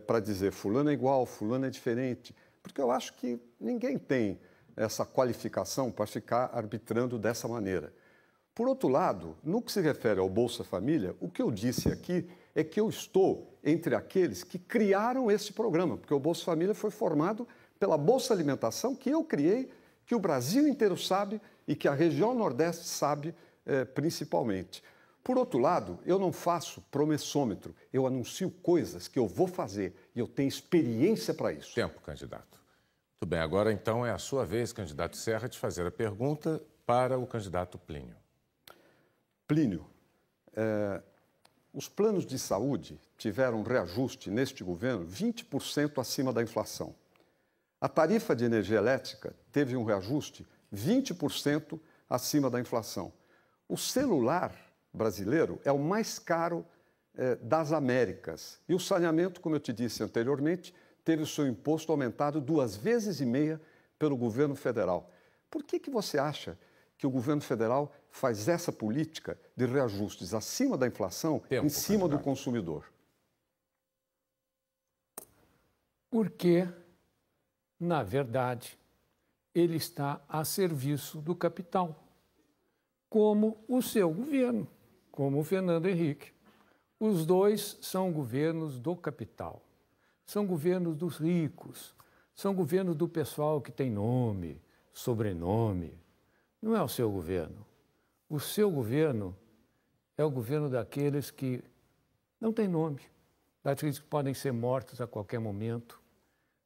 para dizer fulano é igual, fulano é diferente, porque eu acho que ninguém tem essa qualificação para ficar arbitrando dessa maneira. Por outro lado, no que se refere ao Bolsa Família, o que eu disse aqui é que eu estou entre aqueles que criaram esse programa, porque o Bolsa Família foi formado pela Bolsa Alimentação, que eu criei, que o Brasil inteiro sabe e que a região Nordeste sabe principalmente. Por outro lado, eu não faço promessômetro, eu anuncio coisas que eu vou fazer e eu tenho experiência para isso. Tempo, candidato. Muito bem, agora então é a sua vez, candidato Serra, de fazer a pergunta para o candidato Plínio. Plínio, os planos de saúde tiveram um reajuste neste governo 20% acima da inflação. A tarifa de energia elétrica teve um reajuste 20% acima da inflação. O celular brasileiro é o mais caro das Américas. E o saneamento, como eu te disse anteriormente, teve o seu imposto aumentado 2,5 vezes pelo governo federal. Por que você acha que o governo federal faz essa política de reajustes acima da inflação, em cima do consumidor? Porque, na verdade, ele está a serviço do capital, como o seu governo, como o Fernando Henrique. Os dois são governos do capital, são governos dos ricos, são governos do pessoal que tem nome, sobrenome. Não é o seu governo. O seu governo é o governo daqueles que não têm nome, daqueles que podem ser mortos a qualquer momento,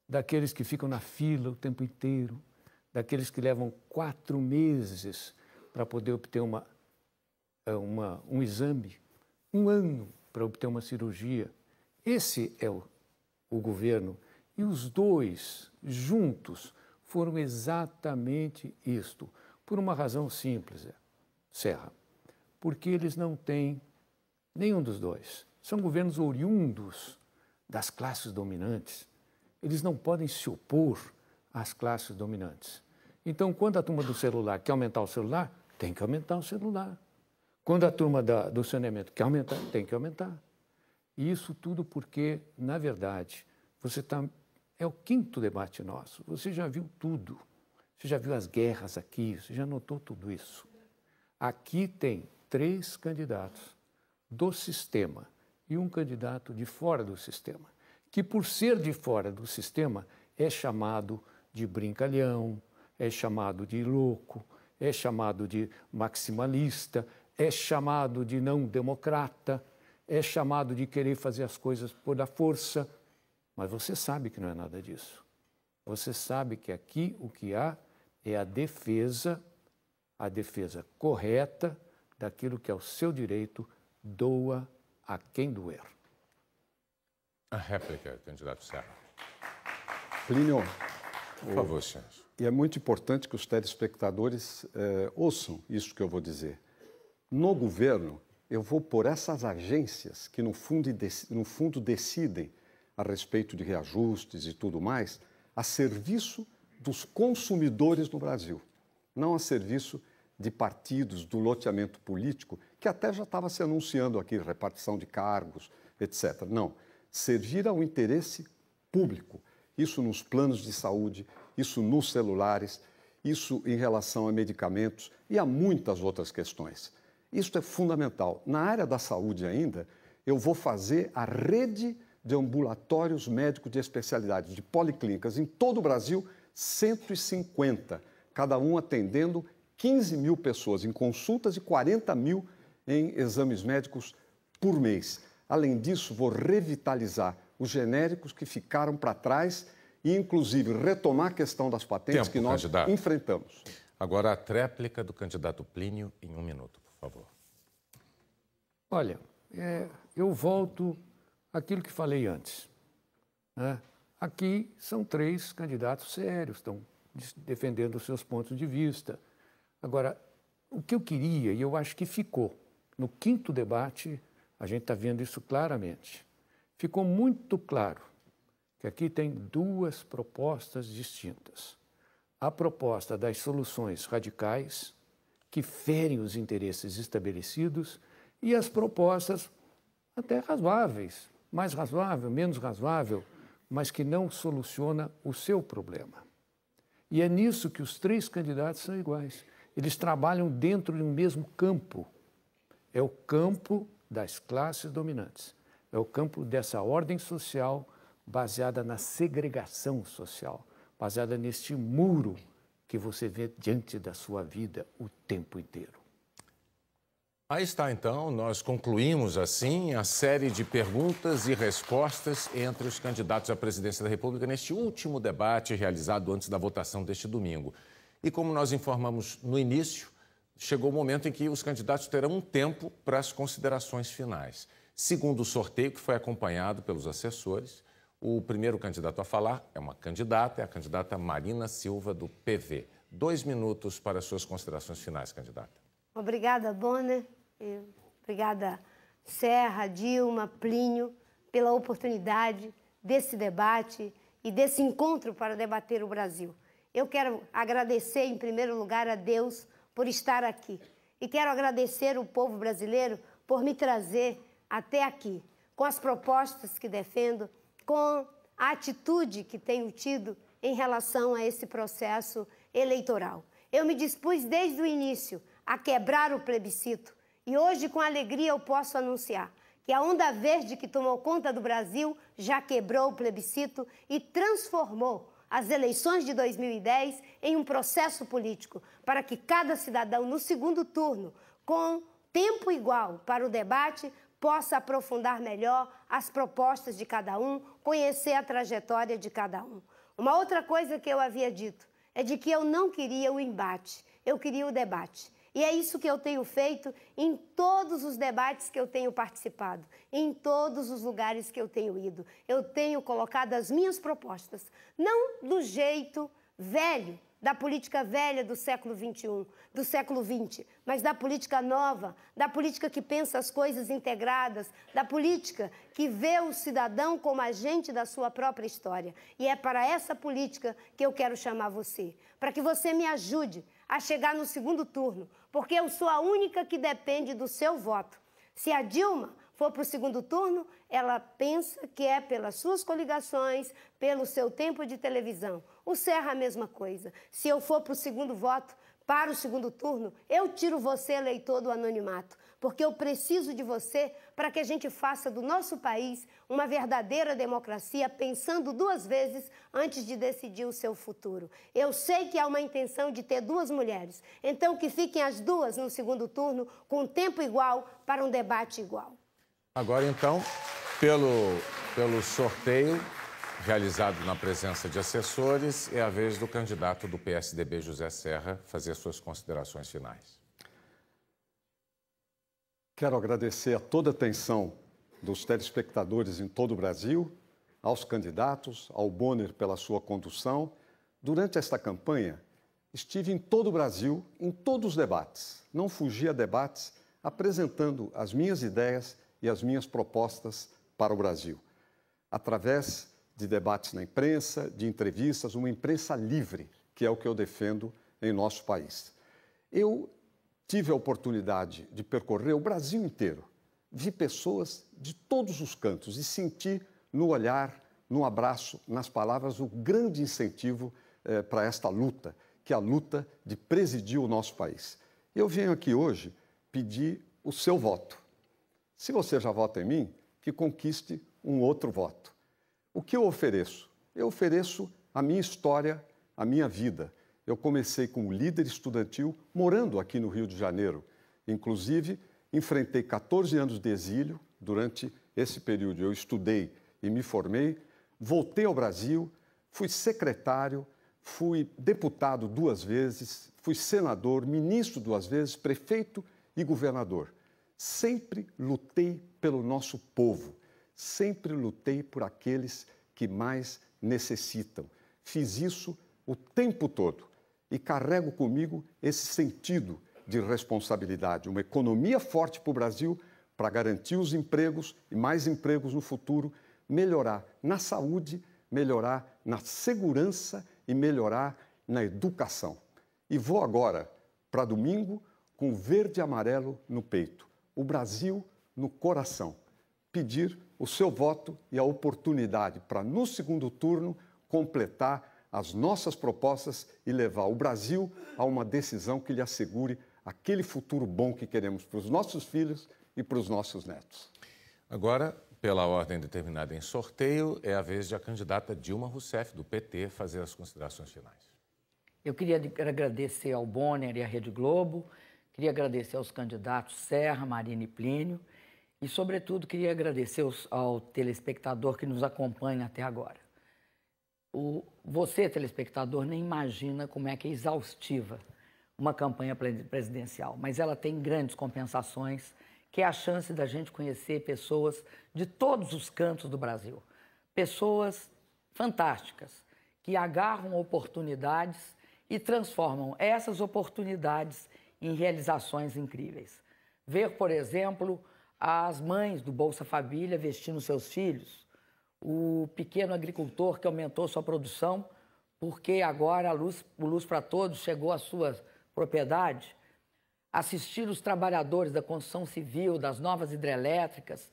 daqueles que ficam na fila o tempo inteiro, daqueles que levam 4 meses para poder obter um exame, 1 ano para obter uma cirurgia. Esse é o governo. E os dois, juntos, foram exatamente isto. Por uma razão simples, Serra. Porque eles não têm nenhum dos dois. São governos oriundos das classes dominantes. Eles não podem se opor às classes dominantes. Então, quando a turma do celular quer aumentar o celular, tem que aumentar o celular. Quando a turma do saneamento quer aumentar, tem que aumentar. E isso tudo porque, na verdade, é o 5º debate nosso. Você já viu tudo. Você já viu as guerras aqui, você já notou tudo isso. Aqui tem 3 candidatos do sistema e um candidato de fora do sistema, que por ser de fora do sistema é chamado de brincalhão, é chamado de louco, é chamado de maximalista, é chamado de não democrata, é chamado de querer fazer as coisas por a força. Mas você sabe que não é nada disso. Você sabe que aqui o que há é a defesa correta daquilo que é o seu direito, doa a quem doer. A réplica, candidato Serra. Plínio, por favor, senhor. E é muito importante que os telespectadores ouçam isso que eu vou dizer. No governo, eu vou por essas agências que, no fundo, decidem a respeito de reajustes e tudo mais, a serviço dos consumidores no Brasil, não a serviço de partidos, do loteamento político, que até já estava se anunciando aqui, repartição de cargos, etc. Não, servir ao interesse público, isso nos planos de saúde, isso nos celulares, isso em relação a medicamentos e a muitas outras questões. Isso é fundamental. Na área da saúde ainda, eu vou fazer a rede de ambulatórios médicos de especialidade, de policlínicas em todo o Brasil, 150, cada um atendendo 15 mil pessoas em consultas e 40 mil em exames médicos por mês. Além disso, vou revitalizar os genéricos que ficaram para trás e, inclusive, retomar a questão das patentes que nós enfrentamos. Agora, a tréplica do candidato Plínio em 1 minuto, por favor. Olha, eu volto àquilo que falei antes, né? Aqui são 3 candidatos sérios, estão defendendo os seus pontos de vista. Agora, o que eu queria, e eu acho que ficou, no 5º debate, a gente está vendo isso claramente, ficou muito claro que aqui tem 2 propostas distintas. A proposta das soluções radicais, que ferem os interesses estabelecidos, e as propostas até razoáveis, mais razoável, menos razoável, mas que não soluciona o seu problema. E é nisso que os 3 candidatos são iguais. Eles trabalham dentro de um mesmo campo. É o campo das classes dominantes. É o campo dessa ordem social baseada na segregação social, baseada neste muro que você vê diante da sua vida o tempo inteiro. Aí está, então, nós concluímos, assim, a série de perguntas e respostas entre os candidatos à presidência da República neste último debate realizado antes da votação deste domingo. E como nós informamos no início, chegou o momento em que os candidatos terão um tempo para as considerações finais. Segundo o sorteio, que foi acompanhado pelos assessores, o primeiro candidato a falar é uma candidata, é a candidata Marina Silva, do PV. 2 minutos para as suas considerações finais, candidata. Obrigada, Bonner. Obrigada, Serra, Dilma, Plínio, pela oportunidade desse debate e desse encontro para debater o Brasil. Eu quero agradecer, em primeiro lugar, a Deus por estar aqui. E quero agradecer o povo brasileiro por me trazer até aqui, com as propostas que defendo, com a atitude que tenho tido em relação a esse processo eleitoral. Eu me dispus desde o início a quebrar o plebiscito e hoje, com alegria, eu posso anunciar que a onda verde que tomou conta do Brasil já quebrou o plebiscito e transformou as eleições de 2010 em um processo político para que cada cidadão, no segundo turno, com tempo igual para o debate, possa aprofundar melhor as propostas de cada um, conhecer a trajetória de cada um. Uma outra coisa que eu havia dito é de que eu não queria o embate, eu queria o debate. E é isso que eu tenho feito em todos os debates que eu tenho participado, em todos os lugares que eu tenho ido. Eu tenho colocado as minhas propostas, não do jeito velho, da política velha do século XXI, do século XX, mas da política nova, da política que pensa as coisas integradas, da política que vê o cidadão como agente da sua própria história. E é para essa política que eu quero chamar você, para que você me ajude a chegar no segundo turno, porque eu sou a única que depende do seu voto. Se a Dilma for para o segundo turno, ela pensa que é pelas suas coligações, pelo seu tempo de televisão. O Serra, a mesma coisa. Se eu for para o segundo voto, para o segundo turno, eu tiro você, eleitor, do anonimato, porque eu preciso de você para que a gente faça do nosso país uma verdadeira democracia, pensando 2 vezes antes de decidir o seu futuro. Eu sei que há uma intenção de ter 2 mulheres, então que fiquem as 2 no segundo turno, com tempo igual, para um debate igual. Agora, então, pelo sorteio realizado na presença de assessores, é a vez do candidato do PSDB, José Serra, fazer suas considerações finais. Quero agradecer a toda a atenção dos telespectadores em todo o Brasil, aos candidatos, ao Bonner pela sua condução. Durante esta campanha, estive em todo o Brasil, em todos os debates. Não fugi a debates, apresentando as minhas ideias e as minhas propostas para o Brasil, através de debates na imprensa, de entrevistas, uma imprensa livre, que é o que eu defendo em nosso país. Eu tive a oportunidade de percorrer o Brasil inteiro, vi pessoas de todos os cantos e senti no olhar, no abraço, nas palavras, o grande incentivo para esta luta, que é a luta de presidir o nosso país. Eu venho aqui hoje pedir o seu voto. Se você já vota em mim, que conquiste um outro voto. O que eu ofereço? Eu ofereço a minha história, a minha vida. Eu comecei como líder estudantil, morando aqui no Rio de Janeiro. Inclusive, enfrentei 14 anos de exílio. Durante esse período, eu estudei e me formei. Voltei ao Brasil, fui secretário, fui deputado 2 vezes, fui senador, ministro 2 vezes, prefeito e governador. Sempre lutei pelo nosso povo, sempre lutei por aqueles que mais necessitam. Fiz isso o tempo todo e carrego comigo esse sentido de responsabilidade. Uma economia forte para o Brasil para garantir os empregos e mais empregos no futuro, melhorar na saúde, melhorar na segurança e melhorar na educação. E vou agora para domingo com verde e amarelo no peito. O Brasil no coração. Pedir o seu voto e a oportunidade para, no segundo turno, completar as nossas propostas e levar o Brasil a uma decisão que lhe assegure aquele futuro bom que queremos para os nossos filhos e para os nossos netos. Agora, pela ordem determinada em sorteio, é a vez de a candidata Dilma Rousseff, do PT, fazer as considerações finais. Eu queria agradecer ao Bonner e à Rede Globo, Queria agradecer aos candidatos Serra, Marina e Plínio e, sobretudo, queria agradecer ao telespectador que nos acompanha até agora. Você, telespectador, nem imagina como é que é exaustiva uma campanha presidencial, mas ela tem grandes compensações, que é a chance da gente conhecer pessoas de todos os cantos do Brasil. Pessoas fantásticas, que agarram oportunidades e transformam essas oportunidades em realizações incríveis. Ver, por exemplo, as mães do Bolsa Família vestindo seus filhos, o pequeno agricultor que aumentou sua produção porque agora o Luz para Todos chegou à sua propriedade, assistir os trabalhadores da construção civil, das novas hidrelétricas,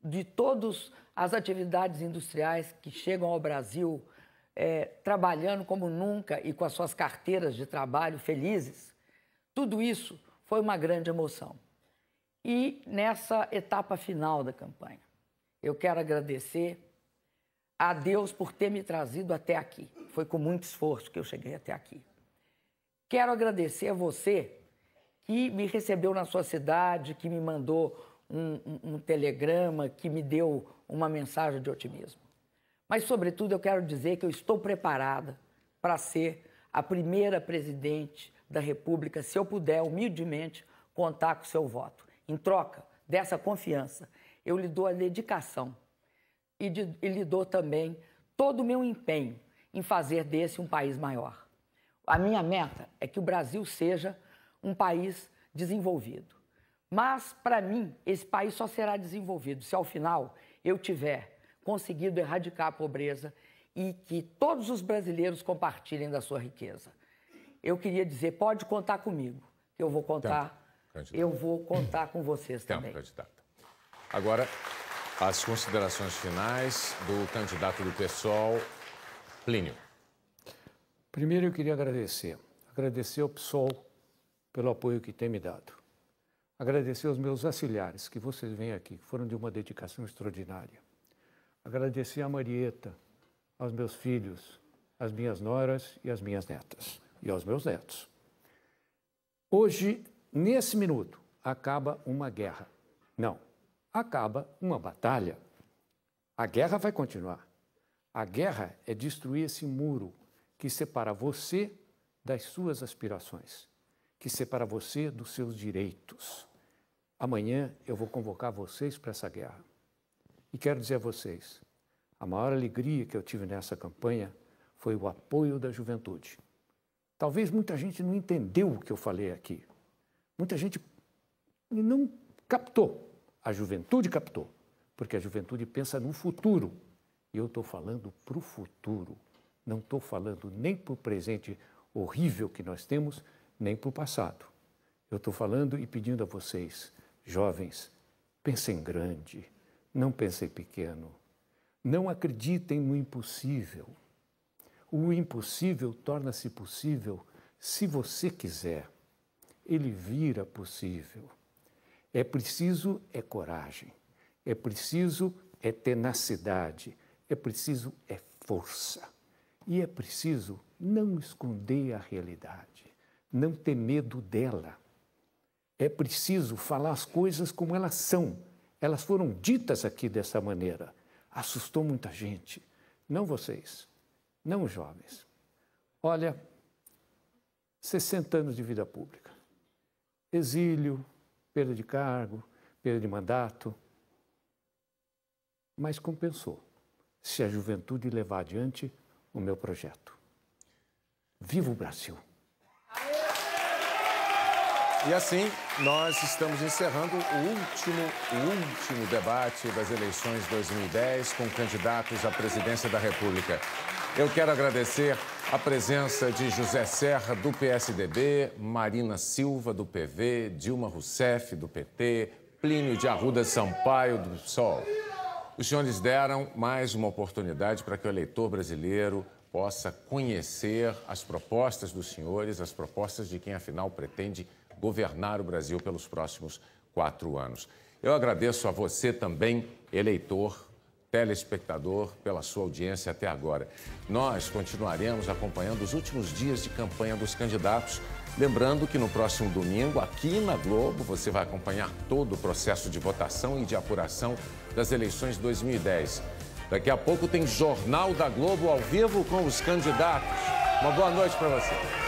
de todas as atividades industriais que chegam ao Brasil trabalhando como nunca e com as suas carteiras de trabalho felizes. Tudo isso foi uma grande emoção. E nessa etapa final da campanha, eu quero agradecer a Deus por ter me trazido até aqui. Foi com muito esforço que eu cheguei até aqui. Quero agradecer a você que me recebeu na sua cidade, que me mandou um telegrama, que me deu uma mensagem de otimismo. Mas, sobretudo, eu quero dizer que eu estou preparada para ser a primeira presidente da República, se eu puder, humildemente, contar com o seu voto. Em troca dessa confiança, eu lhe dou a dedicação e lhe dou também todo o meu empenho em fazer desse um país maior. A minha meta é que o Brasil seja um país desenvolvido. Mas, para mim, esse país só será desenvolvido se, ao final, eu tiver conseguido erradicar a pobreza e que todos os brasileiros compartilhem da sua riqueza. Eu queria dizer, pode contar comigo, que eu vou contar com vocês também. Candidato. Agora, as considerações finais do candidato do PSOL, Plínio. Primeiro, eu queria agradecer ao PSOL pelo apoio que tem me dado. Agradecer aos meus auxiliares, que vocês veem aqui, que foram de uma dedicação extraordinária. Agradecer a Marieta, aos meus filhos, às minhas noras e às minhas netas, e aos meus netos. Hoje, nesse minuto, acaba uma guerra. Não, acaba uma batalha. A guerra vai continuar. A guerra é destruir esse muro que separa você das suas aspirações, que separa você dos seus direitos. Amanhã eu vou convocar vocês para essa guerra. E quero dizer a vocês, a maior alegria que eu tive nessa campanha foi o apoio da juventude. Talvez muita gente não entendeu o que eu falei aqui. Muita gente não captou. A juventude captou, porque a juventude pensa no futuro. E eu estou falando para o futuro. Não estou falando nem para o presente horrível que nós temos, nem para o passado. Eu estou falando e pedindo a vocês, jovens, pensem grande, não pensem pequeno. Não acreditem no impossível. O impossível torna-se possível se você quiser. Ele vira possível. É preciso coragem, é preciso tenacidade, é preciso força. E é preciso não esconder a realidade, não ter medo dela. É preciso falar as coisas como elas são. Elas foram ditas aqui dessa maneira. Assustou muita gente. Não vocês, não os jovens. Olha, 60 anos de vida pública. Exílio, perda de cargo, perda de mandato. Mas compensou, se a juventude levar adiante o meu projeto. Viva o Brasil! E assim, nós estamos encerrando o último debate das eleições 2010 com candidatos à presidência da República. Eu quero agradecer a presença de José Serra, do PSDB, Marina Silva, do PV, Dilma Rousseff, do PT, Plínio de Arruda Sampaio, do PSOL. Os senhores deram mais uma oportunidade para que o eleitor brasileiro possa conhecer as propostas dos senhores, as propostas de quem, afinal, pretende governar o Brasil pelos próximos 4 anos. Eu agradeço a você também, eleitor, telespectador, pela sua audiência até agora. Nós continuaremos acompanhando os últimos dias de campanha dos candidatos Lembrando que no próximo domingo, aqui na Globo, você vai acompanhar todo o processo de votação e de apuração das eleições de 2010. Daqui a pouco tem Jornal da Globo ao vivo com os candidatos. Uma boa noite para você.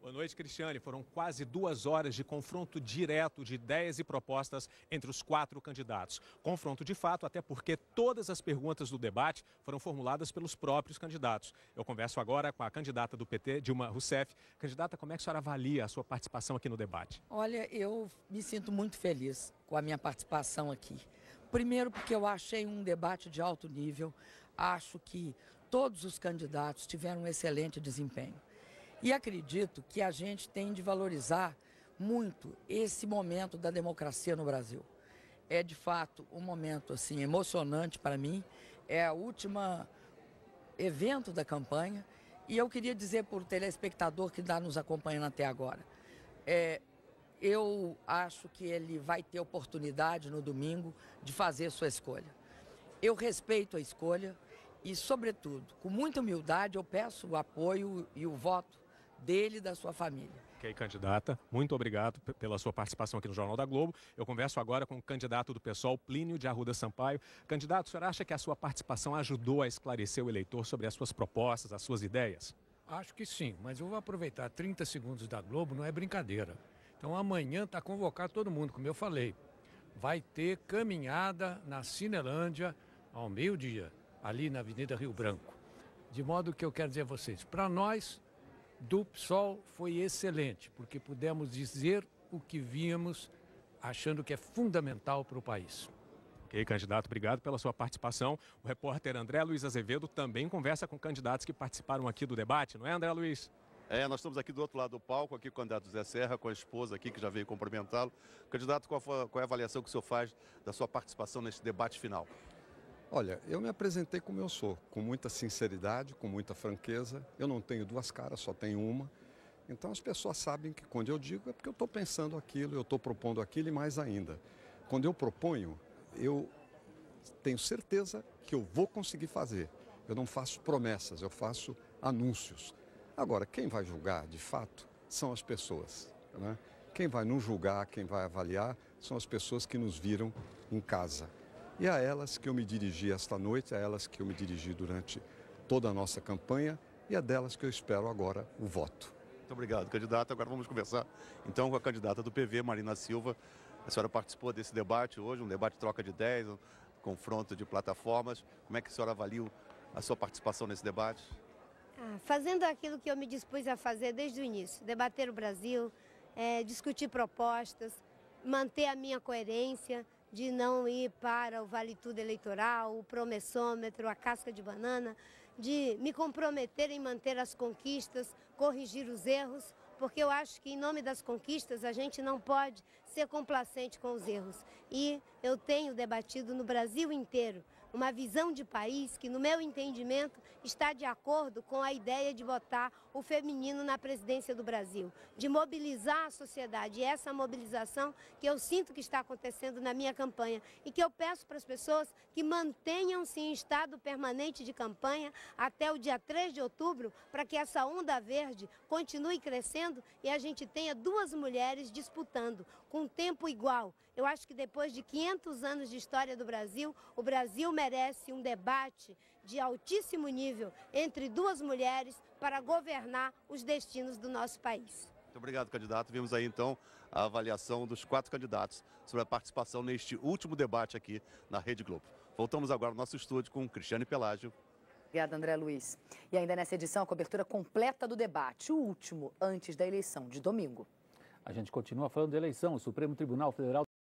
Boa noite, Cristiane. Foram quase 2 horas de confronto direto de ideias e propostas entre os 4 candidatos. Confronto de fato, até porque todas as perguntas do debate foram formuladas pelos próprios candidatos. Eu converso agora com a candidata do PT, Dilma Rousseff. Candidata, como é que a senhora avalia a sua participação aqui no debate? Olha, eu me sinto muito feliz com a minha participação aqui. Primeiro porque eu achei um debate de alto nível. Acho que todos os candidatos tiveram um excelente desempenho. E acredito que a gente tem de valorizar muito esse momento da democracia no Brasil. É, de fato, um momento assim, emocionante para mim. É o último evento da campanha. E eu queria dizer para o telespectador que está nos acompanhando até agora. Eu acho que ele vai ter oportunidade no domingo de fazer sua escolha. Eu respeito a escolha e, sobretudo, com muita humildade, eu peço o apoio e o voto dele e da sua família. Ok, candidata, muito obrigado pela sua participação aqui no Jornal da Globo. Eu converso agora com o candidato do PSOL, Plínio de Arruda Sampaio. Candidato, o senhor acha que a sua participação ajudou a esclarecer o eleitor sobre as suas propostas, as suas ideias? Acho que sim, mas eu vou aproveitar 30 segundos da Globo, não é brincadeira. Então amanhã está convocado todo mundo, como eu falei. Vai ter caminhada na Cinelândia ao meio-dia, ali na Avenida Rio Branco. De modo que eu quero dizer a vocês, para nós do PSOL foi excelente, porque pudemos dizer o que víamos achando que é fundamental para o país. Ok, candidato, obrigado pela sua participação. O repórter André Luiz Azevedo também conversa com candidatos que participaram aqui do debate, não é, André Luiz? Nós estamos aqui do outro lado do palco, aqui com o candidato Zé Serra, com a esposa aqui que já veio cumprimentá-lo. Candidato, qual é a avaliação que o senhor faz da sua participação neste debate final? Olha, eu me apresentei como eu sou, com muita sinceridade, com muita franqueza. Eu não tenho 2 caras, só tenho uma. Então as pessoas sabem que quando eu digo é porque eu estou pensando aquilo, eu estou propondo aquilo e mais ainda. Quando eu proponho, eu tenho certeza que eu vou conseguir fazer. Eu não faço promessas, eu faço anúncios. Agora, quem vai julgar, de fato, são as pessoas, né? Quem vai nos julgar, quem vai avaliar, são as pessoas que nos viram em casa. E a elas que eu me dirigi esta noite, a elas que eu me dirigi durante toda a nossa campanha e a delas que eu espero agora o voto. Muito obrigado, candidato. Agora vamos conversar então com a candidata do PV, Marina Silva. A senhora participou desse debate hoje, um debate de troca de ideias, um confronto de plataformas. Como é que a senhora avalia a sua participação nesse debate? Fazendo aquilo que eu me dispus a fazer desde o início, debater o Brasil, discutir propostas, manter a minha coerência, de não ir para o Vale Tudo eleitoral, o promessômetro, a casca de banana, de me comprometer em manter as conquistas, corrigir os erros, porque eu acho que em nome das conquistas a gente não pode ser complacente com os erros. E eu tenho debatido no Brasil inteiro uma visão de país que, no meu entendimento, está de acordo com a ideia de botar o feminino na presidência do Brasil, de mobilizar a sociedade. E essa mobilização que eu sinto que está acontecendo na minha campanha e que eu peço para as pessoas que mantenham-se em estado permanente de campanha até o dia 3 de outubro, para que essa onda verde continue crescendo e a gente tenha 2 mulheres disputando com tempo igual. Eu acho que depois de 500 anos de história do Brasil, o Brasil merece um debate de altíssimo nível entre 2 mulheres para governar os destinos do nosso país. Muito obrigado, candidato. Vimos aí, então, a avaliação dos 4 candidatos sobre a participação neste último debate aqui na Rede Globo. Voltamos agora ao nosso estúdio com Cristiane Pelágio. Obrigada, André Luiz. E ainda nessa edição, a cobertura completa do debate, o último antes da eleição de domingo. A gente continua falando da eleição. O Supremo Tribunal Federal